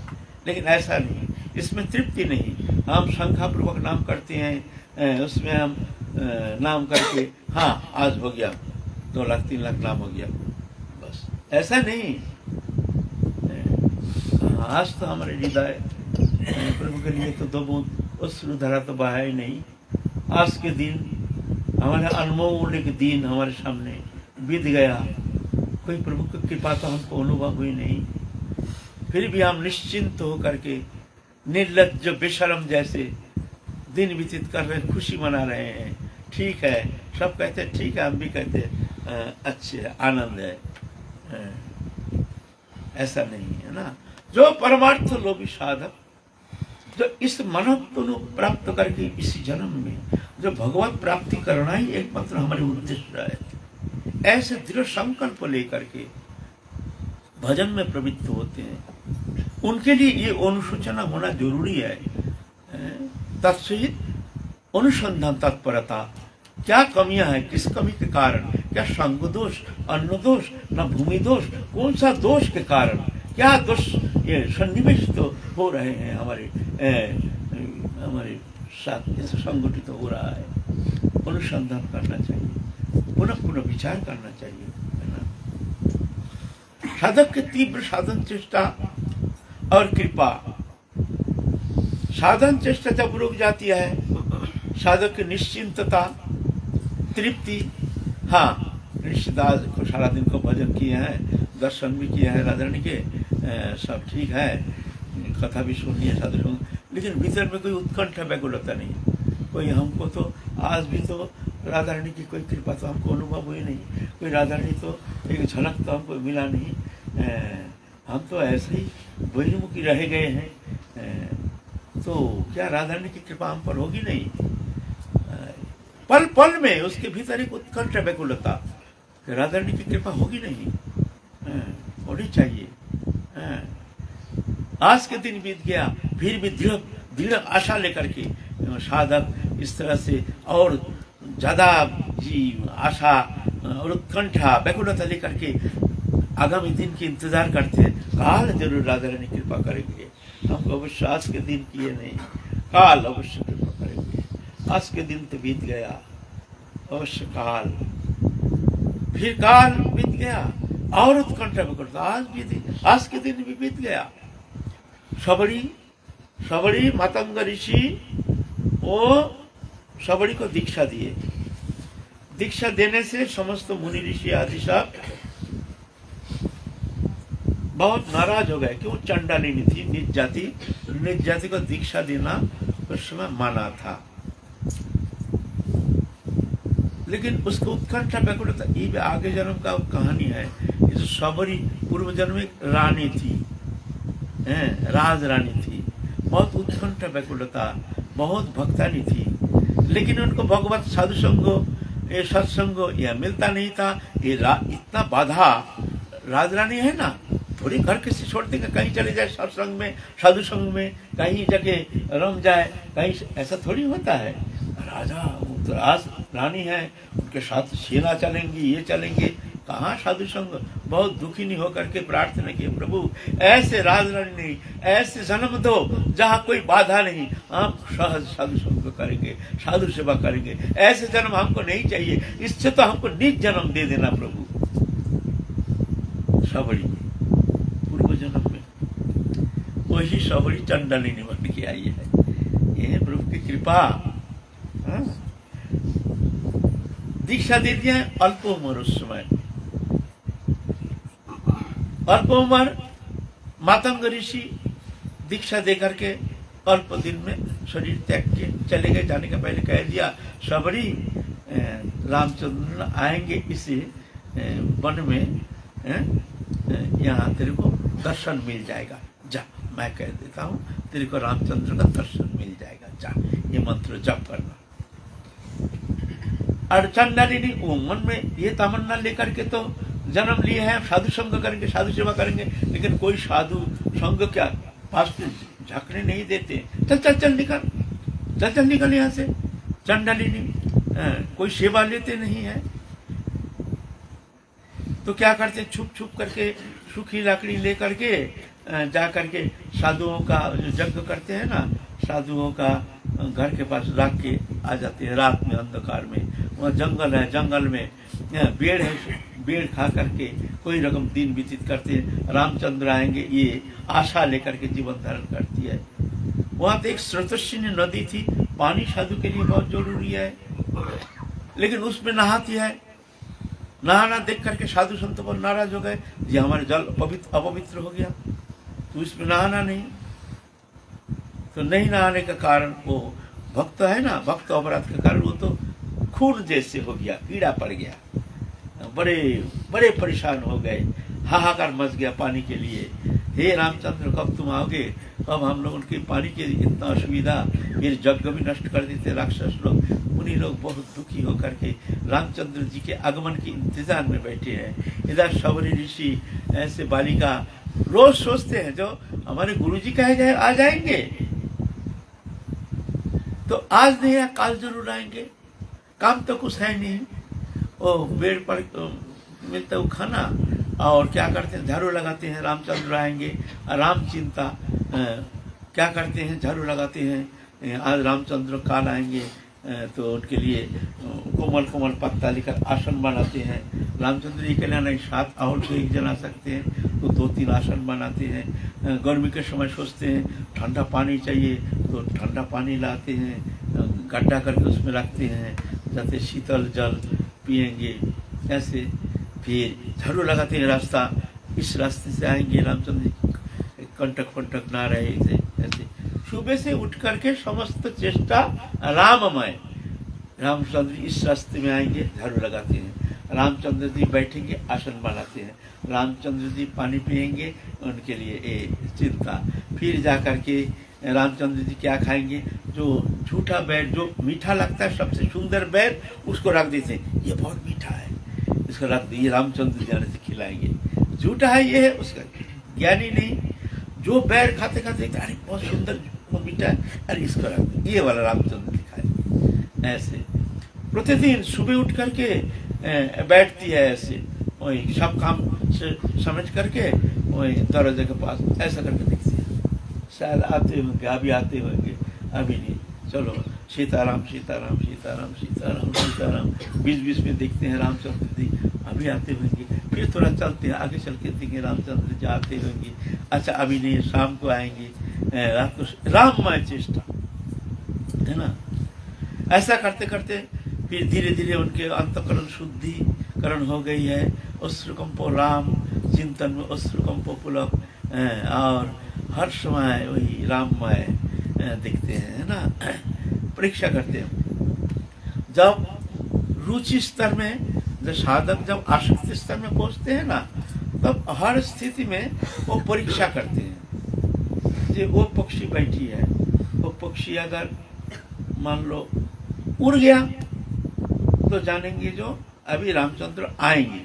[SPEAKER 3] लेकिन ऐसा नहीं, इसमें तृप्ति नहीं। हम संख्यापूर्वक नाम करते हैं, उसमें हम नाम करके हाँ आज हो गया 2 लाख 3 लाख नाम हो गया, बस ऐसा नहीं। आज तो हमारे हृदय प्रभु के लिए तो 2 बूंद अश्रुधारा तो बहा ही नहीं। आज के दिन हमारे अनमोल एक दिन हमारे सामने बीत गया, कोई प्रभु की कृपा तो हमको अनुभव हुई नहीं। फिर भी हम निश्चिंत होकर के निर्लज्ज बेशरम जैसे दिन व्यतीत कर रहे, खुशी मना रहे हैं। ठीक है, सब कहते हैं ठीक है, हम भी कहते हैं अच्छे, आनंद है। ऐसा नहीं है ना। जो परमार्थ लोभी साधक जो इस मनत्व को प्राप्त करके इस जन्म में जो भगवत प्राप्ति करना ही एकमात्र हमारे उद्देश्य है, ऐसे दृढ़ संकल्प लेकर के भजन में प्रवृत्त होते हैं, उनके लिए ये अनुसूचना होना जरूरी है। तत्सहित अनुसंधान तत्परता, क्या कमियां हैं, किस कमी के कारण, क्या संग दोष, अन्न दोष, न भूमि दोष, कौन सा दोष के कारण, क्या दोष ये सन्निवेश तो हो रहे हैं हमारे साथ, जैसे संगठित हो रहा है। अनुसंधान करना चाहिए, पुनः पुनः विचार करना चाहिए, है ना। साधक के तीव्र साधन चेष्टा और कृपा, साधन चेष्टा जब रुक जाती है, साधक की निश्चिंतता, तृप्ति, हाँ निश्चिदास को सारा दिन को भजन किए हैं, दर्शन भी किए हैं राधा रानी के, सब ठीक है, कथा भी सुनी है साधु संग, लेकिन भीतर में कोई उत्कंठा व्याकुलता नहीं। कोई हमको तो आज भी तो राधा रानी की कोई कृपा तो हमको अनुभव हुई नहीं, कोई राधा रानी तो एक झलक तो हमको मिला नहीं, हम तो ऐसे ही बहिर्मुखी रह गए हैं। तो क्या राधा रानी की कृपा हम पर होगी नहीं? पल पल में उसके भीतर एक उत्कंठ व्याकुलता, राधा रानी की कृपा होगी नहीं, होनी चाहिए। आज के दिन बीत गया, फिर भी दृढ़ आशा लेकर के साधक इस तरह से और ज्यादा आशा और उत्कंठा व्याकुलता लेकर के आगामी दिन की इंतजार करते हैं। काल जरूर राधा रानी कृपा करेंगे, हमको अवश्य आज के दिन किए नहीं, काल अवश्य कृपा करेंगे। आज के दिन तो बीत गया, अवश्य काल, फिर काल बीत गया और उत्कंठा व्याकुलता, आज के दिन भी बीत गया। सबरी मातंग ऋषि वो सबरी को दीक्षा दिए, दीक्षा देने से समस्त मुनि ऋषि आदि सब बहुत नाराज हो गए, क्यों? चंडालिनी थी, निज जाति को दीक्षा देना उस समय माना था, लेकिन उसको उत्कंठा व्याकुलता, ये आगे जन्म का कहानी है। इस सबरी पूर्व जन्म में रानी थी, राज रानी थी, बहुत उत्कंठा व्याकुलता, बहुत भक्तानी थी, लेकिन उनको भगवत साधु संग ये सत्संग यह मिलता नहीं था। ये इतना बाधा, राज रानी है ना, थोड़ी घर किसी छोड़ देंगे, कहीं चले जाए सत्संग में, साधु संग में, कहीं जगह रम जाए, कहीं ऐसा थोड़ी होता है। राजा राज रानी है, उनके साथ सेना चलेंगी, ये चलेंगे, कहाँ साधु संग। बहुत दुखी नहीं होकर के प्रार्थना की, प्रभु ऐसे राज रानी नहीं, ऐसे जन्म दो जहाँ कोई बाधा नहीं, हम सहज साधु संग करेंगे, साधु सेवा करेंगे, ऐसे जन्म हमको नहीं चाहिए, इससे तो हमको निज जन्म दे देना प्रभु। सबरी पूर्व जन्म में वही सबरी चंडालिनी बन के आई है, ये प्रभु की कृपा। दीक्षा दे दिया अल्प उम्र, उस समय अल्प उम्र मातंग ऋषि दीक्षा दे करके अल्प दिन में शरीर त्याग के चले गए। जाने के पहले कह दिया, सबरी रामचंद्र आएंगे इस वन में, यहाँ तेरे को दर्शन मिल जाएगा, जा, मैं कह देता हूँ तेरे को रामचंद्र का दर्शन मिल जाएगा, जा, ये मंत्र जप करना। और चंडालिनी वो मन में ये तमन्ना लेकर के तो जन्म लिए हैं, साधु संग करेंगे, साधु सेवा करेंगे, लेकिन कोई साधु संग क्या पास झांकने नहीं देते। चल चल चल निकल, चल चल निकल यहाँ से। चंडालिनी कोई सेवा लेते नहीं है, तो क्या करते, छुप छुप करके सूखी लकड़ी लेकर के जा करके साधुओं का यज्ञ करते हैं ना, साधुओं का घर के पास रख के आ जाते हैं रात में, अंधकार में। वहाँ जंगल है, जंगल में पेड़ है, पेड़ खा करके कोई रकम दिन व्यतीत करते हैं। रामचंद्र आएंगे, ये आशा लेकर के जीवन धारण करती है। वहाँ तो एक स्रोतस्विनी नदी थी, पानी साधु के लिए बहुत जरूरी है, लेकिन उसमें नहाती है। नहाना देख करके साधु संत पर नाराज हो गए, ये हमारे जल अपवित्र हो गया, तो इसमें नहाना नहीं। तो नहीं नहाने का कारण वो भक्त है ना, भक्त अपराध के कारण वो तो खून जैसे हो गया, कीड़ा पड़ गया, बड़े बड़े परेशान हो गए, हाहाकार मच गया पानी के लिए। हे रामचंद्र कब तुम आओगे, कब हम लोग उनके पानी की इतना असुविधा, फिर यज्ञ भी नष्ट कर देते राक्षस लोग। उन्हीं लोग बहुत दुखी होकर के रामचंद्र जी के आगमन के इंतजार में बैठे हैं। इधर शबरी ऋषि ऐसे बालिका रोज सोचते हैं जो हमारे गुरुजी कहे जाए आ जाएंगे, तो आज नहीं या काल जरूर आएंगे, काम तो कुछ है नहीं। वो पेड़ पर मिलता वो खाना, और क्या करते हैं झाड़ू लगाते हैं, रामचंद्र आएंगे, राम चिंता क्या करते हैं, झाड़ू लगाते हैं, आज रामचंद्र काल आएंगे, तो उनके लिए कोमल कोमल पत्ता लेकर आसन बनाते हैं। रामचंद्र जी के लिए नहीं 7 और कोई जना सकते हैं, तो 2-3 आसन बनाते हैं। गर्मी के समय सोचते हैं ठंडा पानी चाहिए, तो ठंडा पानी लाते हैं, गड्ढा करके उसमें रखते हैं जाते शीतल जल पिएंगे। ऐसे फिर झाड़ू लगाते हैं, रास्ता इस रास्ते से आएंगे रामचंद्र जी, कंटक फंटक ना रहे ऐसे। सुबह से उठ करके समस्त चेष्टा राममय, रामचंद्र इस रास्ते में आएंगे, झाड़ू लगाते हैं, रामचंद्र जी बैठेंगे, आसन बनाते हैं, रामचंद्र जी पानी पिएंगे, उनके लिए ये चिंता। फिर जा करके रामचंद्र जी क्या खाएंगे, जो झूठा बैर जो मीठा लगता है सबसे सुंदर बैर उसको रख देते हैं, ये बहुत मीठा है, इसको रख दिए, रामचंद्र जाने से खिलाएंगे। झूठा है ये है, उसका ज्ञानी नहीं, जो बैर खाते खाते अरे बहुत सुंदर वो मीठा है, अरे इसको रख दे, ये वाला रामचंद्र दिखाए। ऐसे प्रतिदिन सुबह उठ करके बैठती है, ऐसे वही सब काम से समझ करके वही दरवाजे के पास ऐसा करके दिखती है, शायद आते होंगे, अभी आते होंगे, अभी नहीं, चलो सीताराम सीताराम सीताराम सीताराम सीताराम, बीच में देखते हैं रामचंद्र जी अभी आते होंगे, फिर थोड़ा चलते हैं, आगे चल के देखेंगे रामचंद्र जी आते होंगे, अच्छा अभी नहीं शाम को आएंगे, रात को राममय चेष्टा है ना। ऐसा करते करते फिर धीरे धीरे उनके अंतकरण शुद्धिकरण हो गई है। अश्रुकंपो राम चिंतन में अश्रुकंपो पुलक, और हर समय वही राममय दिखते हैं, है ना। परीक्षा करते हैं, जब रुचि स्तर में जब साधक जब आसक्ति स्तर में पहुंचते हैं ना, तब हर स्थिति में वो परीक्षा करते हैं। जो वो पक्षी बैठी है, वो पक्षी अगर मान लो उड़ गया तो जानेंगे जो अभी रामचंद्र आएंगे,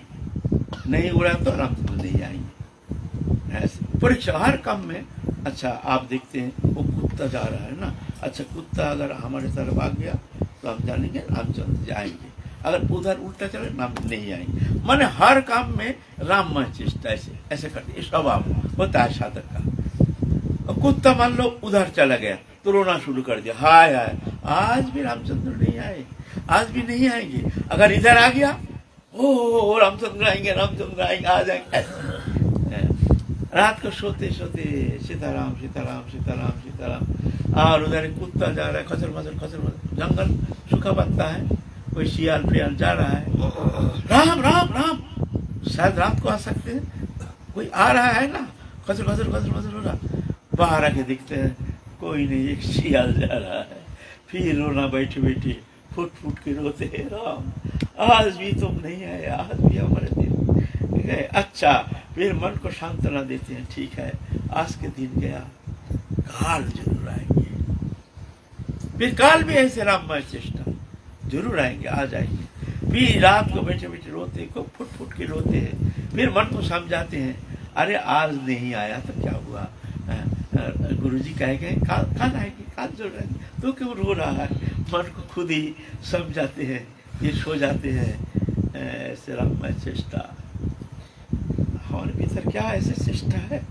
[SPEAKER 3] नहीं उड़ा तो रामचंद्र नहीं आएंगे। ऐसे परीक्षा हर काम में। अच्छा आप देखते हैं वो कुत्ता जा रहा है ना, अच्छा कुत्ता अगर हमारे तरफ आ गया तो हम जानेंगे रामचंद्र जी आएंगे, अगर उधर उल्टा चले राम नहीं आएंगे। माने हर काम में राममय चेष्टा ऐसे करते, स्वभाव होता है साधक का। कुत्ता मान लो उधर चला गया तो रोना शुरू कर दिया, हाय हाय आज भी रामचंद्र नहीं आए, आज भी नहीं आएंगे। अगर इधर आ गया ओ रामचंद्र आएंगे आ जाएंगे। रात को सोते सोते सीताराम सीताराम सीताराम सीताराम, और उधर कुत्ता जा रहा है, खचर मचर, जंगल सूखा पत्ता है, कोई शियाल फियाल जा रहा है, राम राम राम, शायद रात को आ सकते हैं, कोई आ रहा है ना, खचर हो रहा, बाहर आके दिखते हैं कोई नहीं, एक शियाल जा रहा है। फिर रोना बैठे बैठे फुट के रोते हैं, राम आज भी तुम नहीं आए, आज भी हमारे दिन गए। अच्छा फिर मन को सांत्वना देते हैं, ठीक है आज के दिन गया, काल जरूर आएंगे। फिर काल भी ऐसे राममय चेष्टा जरूर आएंगे, आ जाएंगे। फिर रात को बैठे बैठे रोते को फुट के रोते हैं, फिर मन को समझाते हैं, अरे आज नहीं आया तो क्या हुआ, गुरुजी कहे गए काल आएंगे, काल जरूर आएंगे, तो क्यों रो रहा है। मन को खुद ही समझाते हैं, ये सो जाते हैं। ऐसे राममय चेष्टा हमारे भीतर क्या ऐसे चेष्टा है,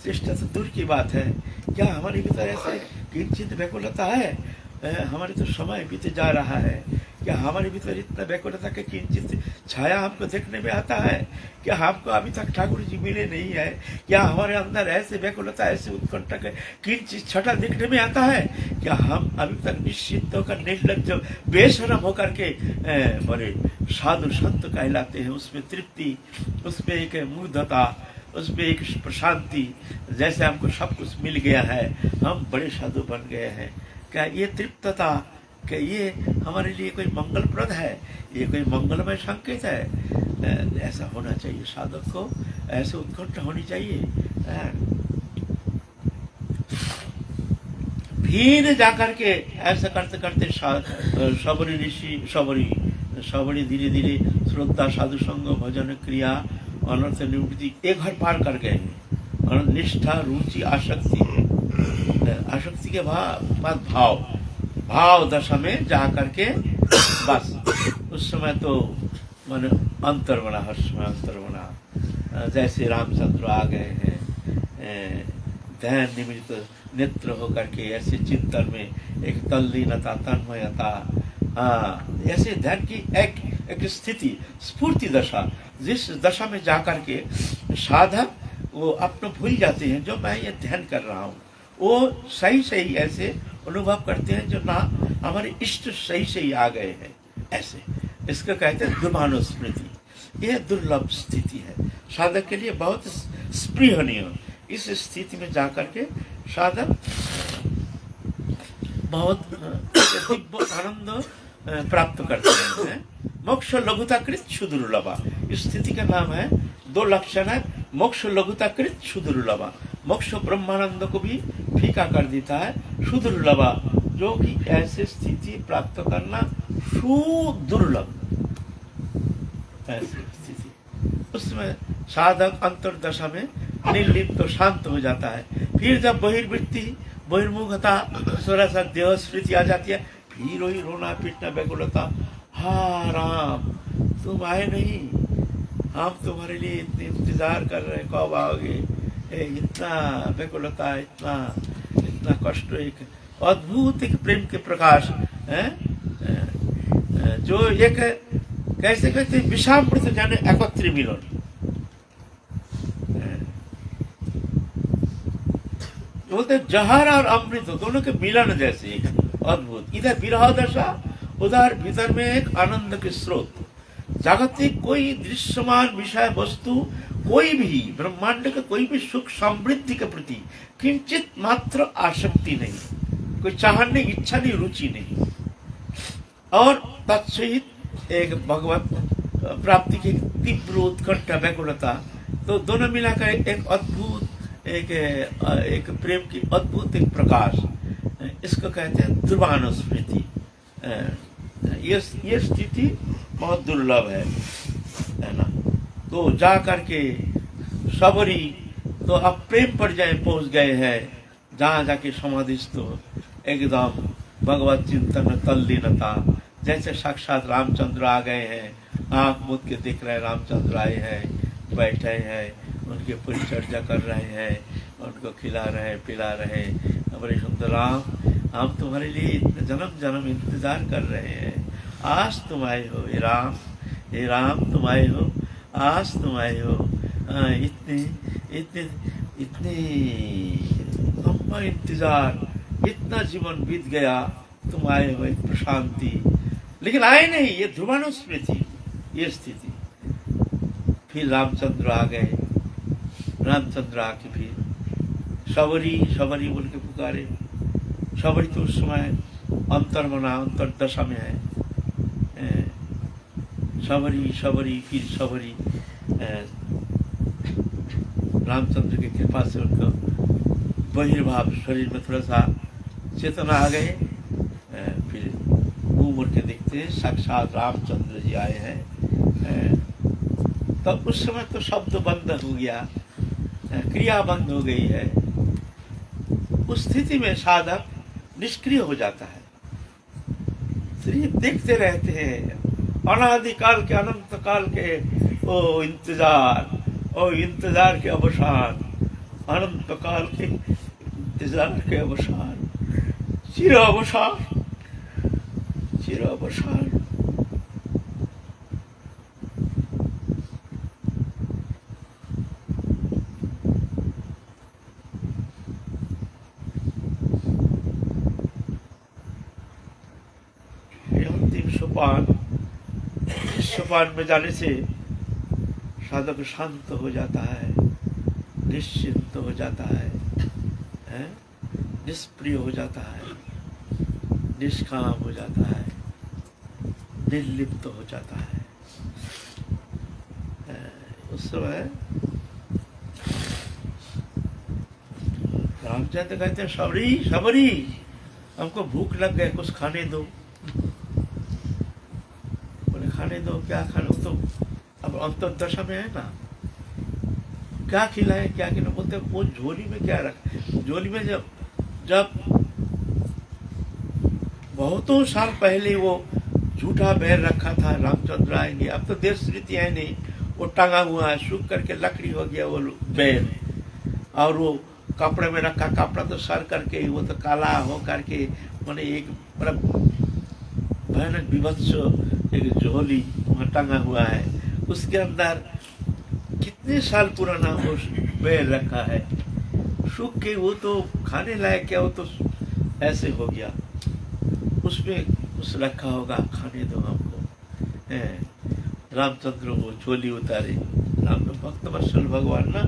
[SPEAKER 3] चेष्टा तो दूर की बात है, क्या हमारे भीतर ऐसे किंचित व्याकुलता है, हमारे तो समय बीते जा रहा है, क्या हमारे भीतर इतना व्याकुलता के किंचित छाया हमको देखने में आता है, क्या हमको अभी तक ठाकुर जी मिले नहीं है, क्या हमारे अंदर ऐसे व्याकुलता ऐसे उत्कंठा के किंचित छटा देखने में आता है, क्या हम अभी तक निश्चित होकर निर्लज्ज बेशरम होकर के बड़े साधु संत कहलाते हैं, उसमें तृप्ति, उसमें एक मूर्धता, उसमें एक प्रशांति, जैसे हमको सब कुछ मिल गया है, हम बड़े साधु बन गए हैं। क्या ये तृप्तता, क्या ये हमारे लिए कोई मंगलप्रद है, ये कोई मंगलमय संकेत है। ऐसा होना चाहिए साधक को, ऐसे उत्कंठा होनी चाहिए। फिर जाकर के ऐसा करते करते सबरी ऋषि सबरी धीरे धीरे श्रद्धा साधु संग भजन क्रिया अनर्थ निवृत्ति एक घर पार कर गए हैं। और निष्ठा रुचि आसक्ति के बाद भाव दशा में जा करके बस उस समय तो माने अंतर बना, हर समय अंतर बना। जैसे रामचंद्र आ गए हैं ध्यान निमित्त नेत्र होकर के, ऐसे चिंतन में एक तल्लीनता तन्मयता, ऐसे ध्यान की एक स्थिति स्फूर्ति दशा, जिस दशा में जाकर के साधक वो अपना भूल जाते हैं जो मैं ये ध्यान कर रहा हूँ, वो सही ऐसे अनुभव करते हैं जो ना हमारे इष्ट सही आ गए हैं। ऐसे इसको कहते हैं दुर्भानुस्मृति। यह दुर्लभ स्थिति है साधक के लिए, बहुत स्पृहणीय। इस स्थिति में जाकर के साधक बहुत दिव्य आनंद प्राप्त करते हैं। मोक्ष लघुताकृत सुदुर्लभा, इस स्थिति का नाम है, दो लक्षण है। मोक्ष लघुताकृत सुदुर्लभा, मोक्ष ब्रह्मानंद को भी फीका कर देता है। सुदुर्लभा, जो कि ऐसे स्थिति प्राप्त करना सुदुर्लभ, ऐसी स्थिति। उसमें साधक अंतर्दशा में निर्लिप्त तो शांत हो जाता है। फिर जब बहिर्मुखता थोड़ा सा देह स्मृति आ जाती है, फिर वही रोना पीटना व्याकुलता, हाँ राम तुम आए नहीं, हम तुम्हारे लिए इतने इंतजार कर रहे हैं, कब आओगे। इतना व्याकुलता, इतना कष्ट, एक अद्भुत एक प्रेम के प्रकाश है, जो एक कैसे कहते विषामृत जाने एकत्रित मिलन, बोलते जहर और अमृत दोनों के मिलन जैसे एक अद्भुत। इधर विरह दशा, उधर भीतर में एक आनंद के स्रोत। जागतिक कोई दृश्यमान विषय वस्तु, कोई भी ब्रह्मांड का कोई भी सुख समृद्धि के प्रति किंचित मात्र आसक्ति नहीं, कोई चाहने इच्छा नहीं, रुचि नहीं, और तत्सहित एक भगवत प्राप्ति की तीव्र उत्कंठा व्याकुलता। तो दोनों मिलाकर एक अद्भुत एक प्रेम की अद्भुत एक प्रकाश, इसको कहते हैं दुर्भानुस्मृति। ये स्थिति बहुत दुर्लभ है ना। तो जा करके सबरी तो अब प्रेम पर जाए पहुंच गए हैं, जहाँ जाके समाधिस्थ एकदम भगवत चिंतन तल्लीनता, जैसे साक्षात रामचंद्र आ गए हैं, आंख मूंद के देख रहे हैं, रामचंद्र आए हैं, बैठे हैं, उनके परिचर्या कर रहे हैं, उनको खिला रहे हैं, पिला रहे हैं। बड़े सुंदर राम, हम तुम्हारे लिए जन्म जन्म इंतजार कर रहे हैं, आज तुम आए हो। हे राम तुम आए हो, आज तुम आए हो। इतने लंबा इंतजार, इतना जीवन बीत गया, तुम आए हो, एक प्रशांति, लेकिन आए नहीं। ये ध्रुवानुस्मृति, ये स्थिति। फिर रामचंद्र आ गए, रामचंद्र आके फिर सबरी बोल के पुकारे। सबरी तो उस समय अंतर दशा में है। सबरी फिर सबरी, रामचंद्र की कृपा से उनको बहिर्भाव शरीर में थोड़ा सा चेतना आ गए। फिर मुंह मुड़ के देखते हैं, साक्षात रामचंद्र जी आए हैं। तब उस समय तो शब्द बंद हो गया, क्रिया बंद हो गई है। उस स्थिति में साधक निष्क्रिय हो जाता है, सिर्फ देखते रहते हैं। अनादिकाल के अनंत काल के ओ इंतजार के अवसान, अनंत काल के इंतजार के अवसान, चिर अवसान। अंतिम सोपान में जाने से साधक शांत हो जाता है, निश्चिंत हो जाता है, निष्प्रिय हो जाता है, निष्काम हो जाता है, निर्लिप्त हो जाता है। उस समय रामचंद्र कहते हैं सबरी सबरी हमको भूख लग गए, कुछ खाने दो। बोले खाने दो, क्या खाना? तो अब अंतर्दशा में है ना, क्या खिलाए क्या खिलाए? बोलते वो झोली में क्या रख, झोली में जब जब बहुतों साल पहले वो झूठा बैर रखा था, रामचंद्र आएंगे, अब तो देश रीति है नहीं, वो टंगा हुआ है, सूख करके लकड़ी हो गया वो बैर, और वो कपड़े में रखा, कपड़ा तो सर करके वो तो काला हो करके, मैंने एक बड़ा भयानक विभत्स एक झोली वहाँ टंगा हुआ है, उसके अंदर कितने साल पुराना वो बैर रखा है, सूख के वो तो खाने लायक क्या, वो तो ऐसे हो गया, उसमें उस रखा होगा, खाने दो हमको। रामचंद्र वो झोली उतारे, राम भक्त वत्सल भगवान ना,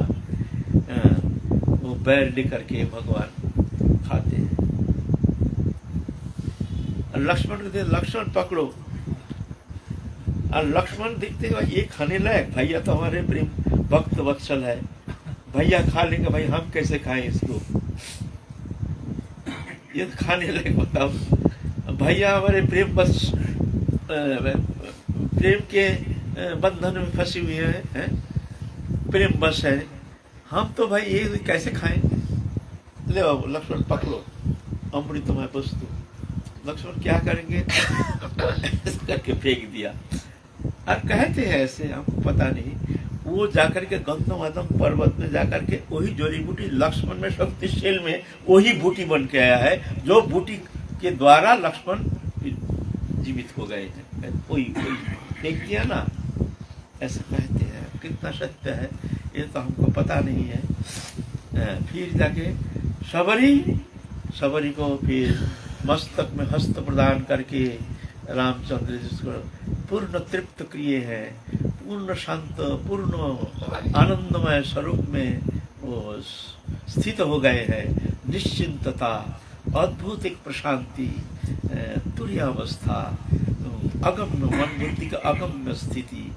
[SPEAKER 3] वो बैर लेकर के भगवान खाते हैं। और लक्ष्मण कहते लक्ष्मण पकड़ो, और लक्ष्मण देखते ये खाने लायक, भैया तो हमारे प्रेम भक्त वत्सल है, भैया खा लेंगे, भाई हम कैसे खाएं इसको, ये तो खाने लायक बताओ। भैया हमारे प्रेम बस प्रेम के बंधन में फंसी हुई है, प्रेम बस है, हम तो भाई ये कैसे खाएं? ले आओ लक्ष्मण पकड़ो अमृतमय वस्तु। लक्ष्मण क्या करेंगे? ऐसे करके फेंक दिया। और कहते हैं ऐसे, हमको पता नहीं, वो जाकर के गंधम आदम पर्वत में जाकर के वही जड़ी बूटी लक्ष्मण में शक्तिशील में वही बूटी बन के आया है, जो बूटी के द्वारा लक्ष्मण जीवित हो गए हैं, वही देख दिया ना, ऐसे कहते हैं। कितना सत्य है ये तो हमको पता नहीं है। फिर जाके सबरी को फिर मस्तक में हस्त प्रदान करके रामचंद्र जिसको पूर्ण तृप्त किए हैं, पूर्ण शांत पूर्ण आनंदमय स्वरूप में वो स्थित हो गए हैं, निश्चिंतता, अद्भुत एक प्रशांति, तुर्यावस्था, अगम्य मन बुद्धि का अगम्य स्थिति,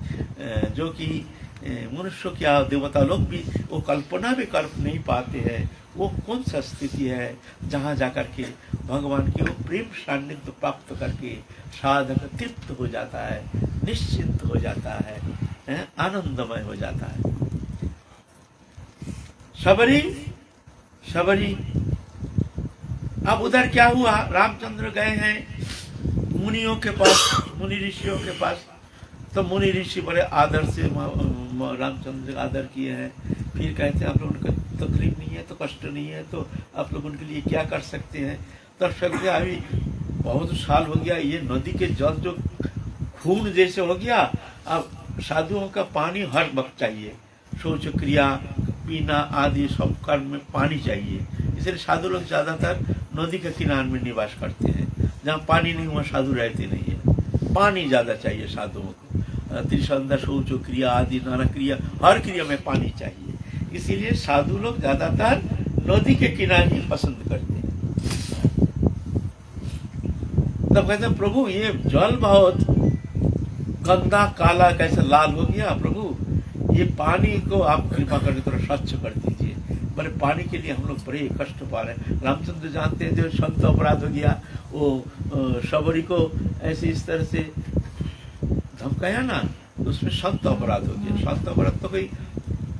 [SPEAKER 3] जो कि मनुष्य क्या देवता लोग भी वो कल्पना भी कर नहीं पाते हैं। वो कौन सा स्थिति है जहाँ जाकर के भगवान की वो प्रेम सान्निध्य प्राप्त करके साधक तृप्त हो जाता है, निश्चिंत हो जाता है, आनंदमय हो जाता है। सबरी अब उधर क्या हुआ, रामचंद्र गए हैं मुनियों के पास, मुनि ऋषियों के पास, तो मुनि ऋषि बड़े आदर से रामचंद्र आदर किए हैं। फिर कहते हैं आप लोगों को तकलीफ नहीं है, तो कष्ट नहीं है, तो आप लोग उनके लिए क्या कर सकते हैं? तब सकते अभी बहुत साल हो गया, ये नदी के जल जो खून जैसे हो गया, अब साधुओं का पानी हर वक्त चाहिए, शौच क्रिया पीना आदि सब कर्म में पानी चाहिए, इसलिए साधु लोग ज्यादातर नदी के किनारे में निवास करते हैं, जहाँ पानी नहीं वहाँ साधु रहते नहीं है, पानी ज्यादा चाहिए साधुओं को, त्रिसंध्या शौच क्रिया आदि नाना क्रिया, हर क्रिया में पानी चाहिए, इसीलिए साधु लोग ज्यादातर नदी के किनारे ही पसंद करते हैं। तब कहते हैं प्रभु ये जल बहुत गंदा काला कैसे लाल हो गया, प्रभु ये पानी को आप कृपा करके थोड़ा स्वच्छ कर दीजिए, बड़े पानी के लिए हम लोग बड़े कष्ट पा रहे हैं। रामचंद्र जानते हैं जो संत अपराध हो गया, वो सबरी को ऐसे इस तरह से धमकाया ना, उसमें संत अपराध हो गया। संत अपराध तो कोई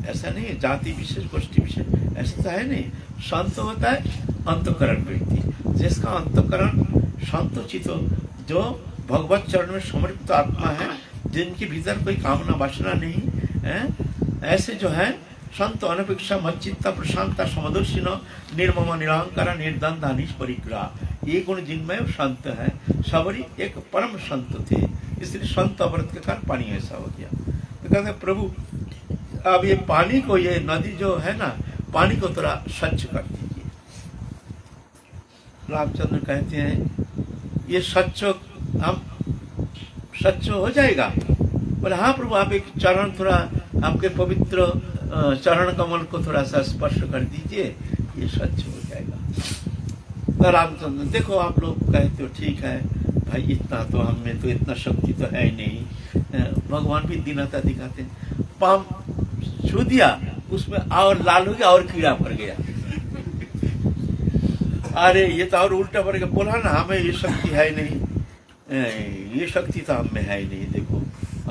[SPEAKER 3] ऐसा नहीं है जाति विशेष गोष्ठी विशेष, ऐसा तो है नहीं। संत होता है अंतकरण व्यक्ति, जिसका अंतकरण शांतचित हो, जो भगवत चरण में समर्पित आत्मा है, जिनके भीतर कोई कामना वासना नहीं है, ऐसे जो है संत अनपेक्षा मच्चित्ता प्रशांता समदर्शिन निर्मम निरहंकार निर्द्वंद अनिश परिग्रह, ये गुण जिनमें संत है। सबरी एक परम संत थे, इसलिए संत अवृत के कारण पानी ऐसा हो गया। तो कहते प्रभु अब ये पानी को, ये नदी जो है ना, पानी को थोड़ा स्वच्छ कर दीजिए। रामचंद्र कहते हैं ये स्वच्छ हम स्वच्छ हो जाएगा? बोले हाँ प्रभु, आप एक चरण थोड़ा आपके पवित्र चरण कमल को थोड़ा सा स्पर्श कर दीजिए, ये स्वच्छ हो जाएगा। तो रामचंद्र देखो आप लोग कहते हो ठीक है भाई, इतना तो हम में तो इतना शक्ति तो है नहीं, भगवान भी दीनता दिखाते हैं। छू दिया उसमें और लाल हो गया और कीड़ा पड़ गया। अरे ये तो और उल्टा पड़ गया। बोला ना हमें ये शक्ति है नहीं, ये शक्ति तो हम में है ही नहीं, देखो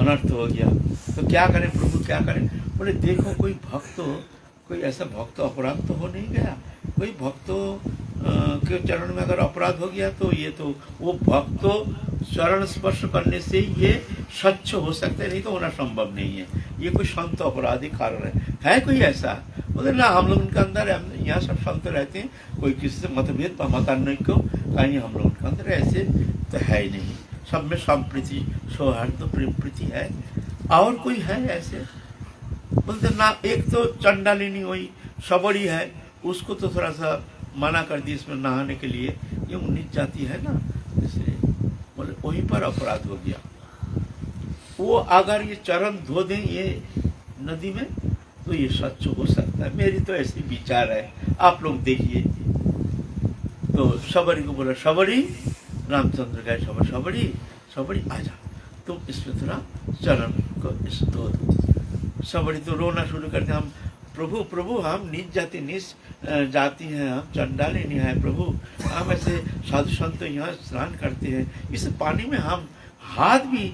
[SPEAKER 3] अनर्थ हो गया। तो क्या करें प्रभु क्या करें? बोले देखो कोई भक्त, कोई ऐसा भक्त अपराध तो हो नहीं गया, कोई भक्तों के चरण में अगर अपराध हो गया तो ये तो वो भक्तों चरण स्पर्श करने से ये स्वच्छ हो सकते, नहीं तो होना संभव नहीं है। ये कोई संत अपराधी कारण है कोई ऐसा? बोले ना हम लोग उनके अंदर, यहाँ सब संत रहते हैं, कोई किसी से मतभेद मतान्य को कहीं हम लोग उनके अंदर ऐसे तो है ही नहीं। सब में संप्रीति सौहार्द प्रेम प्रीति है। और कोई है ऐसे? बोलते ना, एक तो चंडालिनी हुई सबड़ी है, उसको तो थोड़ा सा मना कर दी इसमें नहाने के लिए, ये नीच जाती है ना, इसलिए बोले वहीं पर अपराध हो गया। वो अगर ये चरण धो दें ये नदी में तो ये स्वच्छ हो सकता है। मेरी तो ऐसी विचार है, आप लोग देखिए। तो सबरी को बोला, सबरी, रामचंद्र गए सबरी, सबरी आजा तुम इसमें थोड़ा चरण को इस धो दो। सबरी तो रोना शुरू करते, हम प्रभु प्रभु हम नीच जाति हैं, हम चंडाली नहीं है प्रभु, हम ऐसे साधु संत यहाँ स्नान करते हैं, इस पानी में हम हाथ भी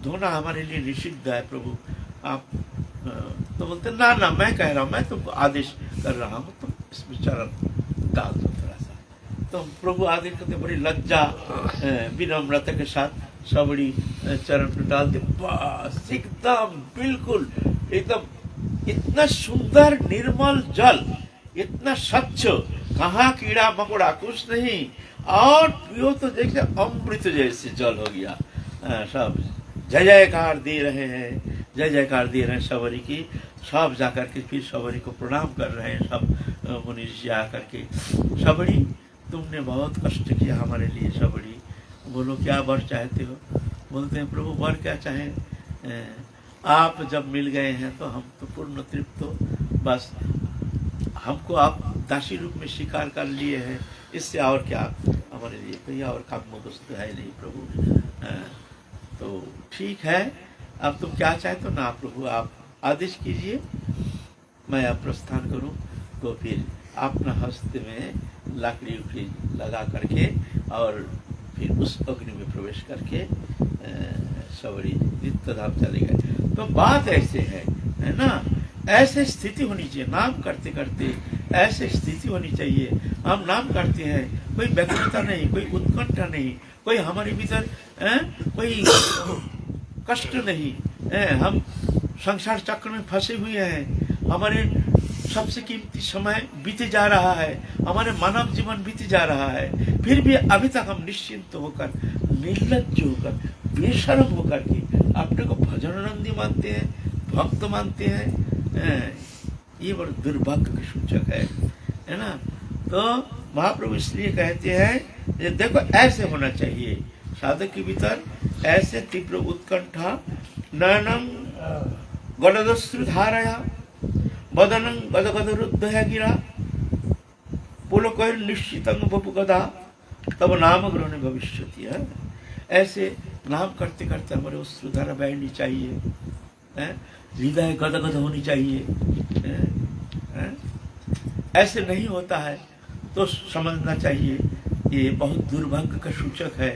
[SPEAKER 3] धोना हमारे लिए निषिद्ध है प्रभु। आप तो बोलते ना ना मैं कह रहा हूँ, मैं तुमको आदेश कर रहा हूँ, तुम इसमें चरण डाल दो थोड़ा सा। तो प्रभु आदेश करते, बड़ी लज्जा विनम्रता के साथ सबड़ी चरण पर डालते, बस एकदम बिल्कुल एकदम इतना सुंदर निर्मल जल, इतना स्वच्छ, कहाँ कीड़ा मकोड़ा कुछ नहीं, और पियो तो जैसे अमृत जैसे जल हो गया। सब जय जयकार दे रहे हैं, जय जयकार दे रहे हैं सबरी की। सब जाकर के फिर सबरी को प्रणाम कर रहे हैं सब मुनि ऋषि आकर के। सबरी तुमने बहुत कष्ट किया हमारे लिए, सबरी बोलो क्या वर चाहते हो? बोलते हैं प्रभु वर क्या चाहें, आप जब मिल गए हैं तो हम तो पूर्ण तृप्त हो, बस हमको आप दासी रूप में स्वीकार कर लिए हैं, इससे और क्या हमारे लिए कोई और काम वस्तु है नहीं प्रभु। तो ठीक है, अब तुम क्या चाहते हो ना प्रभु, आप आदेश कीजिए, मैं अब प्रस्थान करूं। तो फिर अपना हस्त में लकड़ी उकड़ी लगा करके और फिर उस अग्नि में प्रवेश करके सबरी नित्य धाम चले गए। तो बात ऐसे है ना, ऐसे स्थिति होनी चाहिए, नाम करते करते ऐसे स्थिति होनी चाहिए। हम नाम करते हैं, कोई व्यग्रता नहीं, कोई उत्कंठा नहीं, कोई हमारे भीतर कोई कष्ट नहीं, हम संसार चक्र में फंसे हुए हैं, हमारे सबसे कीमती समय बीते जा रहा है, हमारे मानव जीवन बीते जा रहा है, फिर भी अभी तक हम निश्चिंत होकर, निर्लज्ज होकर, बेशर्म होकर के अपने को भजनानंदी मानते हैं, भक्त मानते हैं। ये बड़ा दुर्भाग्य का सूचक है ना। तो महाप्रभु इसलिए कहते हैं देखो ऐसे होना चाहिए साधक के भीतर, ऐसे तीव्र उत्कंठा, नयनम गदश्रु धारया वदनं गदगद रुद्ध है गिरा, पुलकैर निश्चितं बपु गदा तब नाम ग्रहण भविष्यति है। ऐसे नाम करते करते हमारे उस धारा बहनी चाहिए, हृदय गदगद होनी चाहिए। ऐसे नहीं होता है तो समझना चाहिए ये बहुत दुर्भाग्य का सूचक है।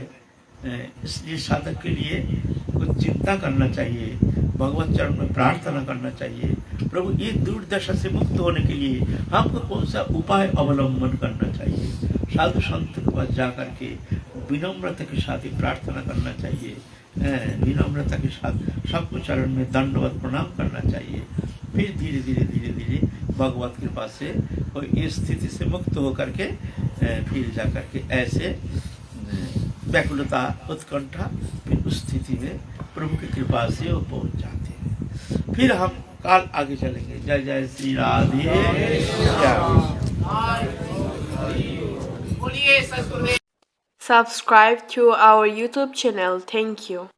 [SPEAKER 3] इसलिए साधक के लिए कुछ चिंता करना चाहिए, भगवत चरण में प्रार्थना करना चाहिए, प्रभु ये दुर्दशा से मुक्त होने के लिए हमको कौन सा उपाय अवलंबन करना चाहिए। साधु संत के पास जाकर के विनम्रता के साथ ही प्रार्थना करना चाहिए, विनम्रता के साथ सबको चरण में दंडवत प्रणाम करना चाहिए। फिर धीरे धीरे धीरे धीरे भगवत कृपा से कोई इस स्थिति से मुक्त होकर के फिर जाकर के ऐसे व्याकुलता उत्कंठा फिर उस स्थिति में प्रभु की कृपा से वो पहुंच जाते हैं। फिर हम काल आगे चलेंगे। जय जय Shri Radhe.
[SPEAKER 1] Subscribe to our YouTube channel. Thank you.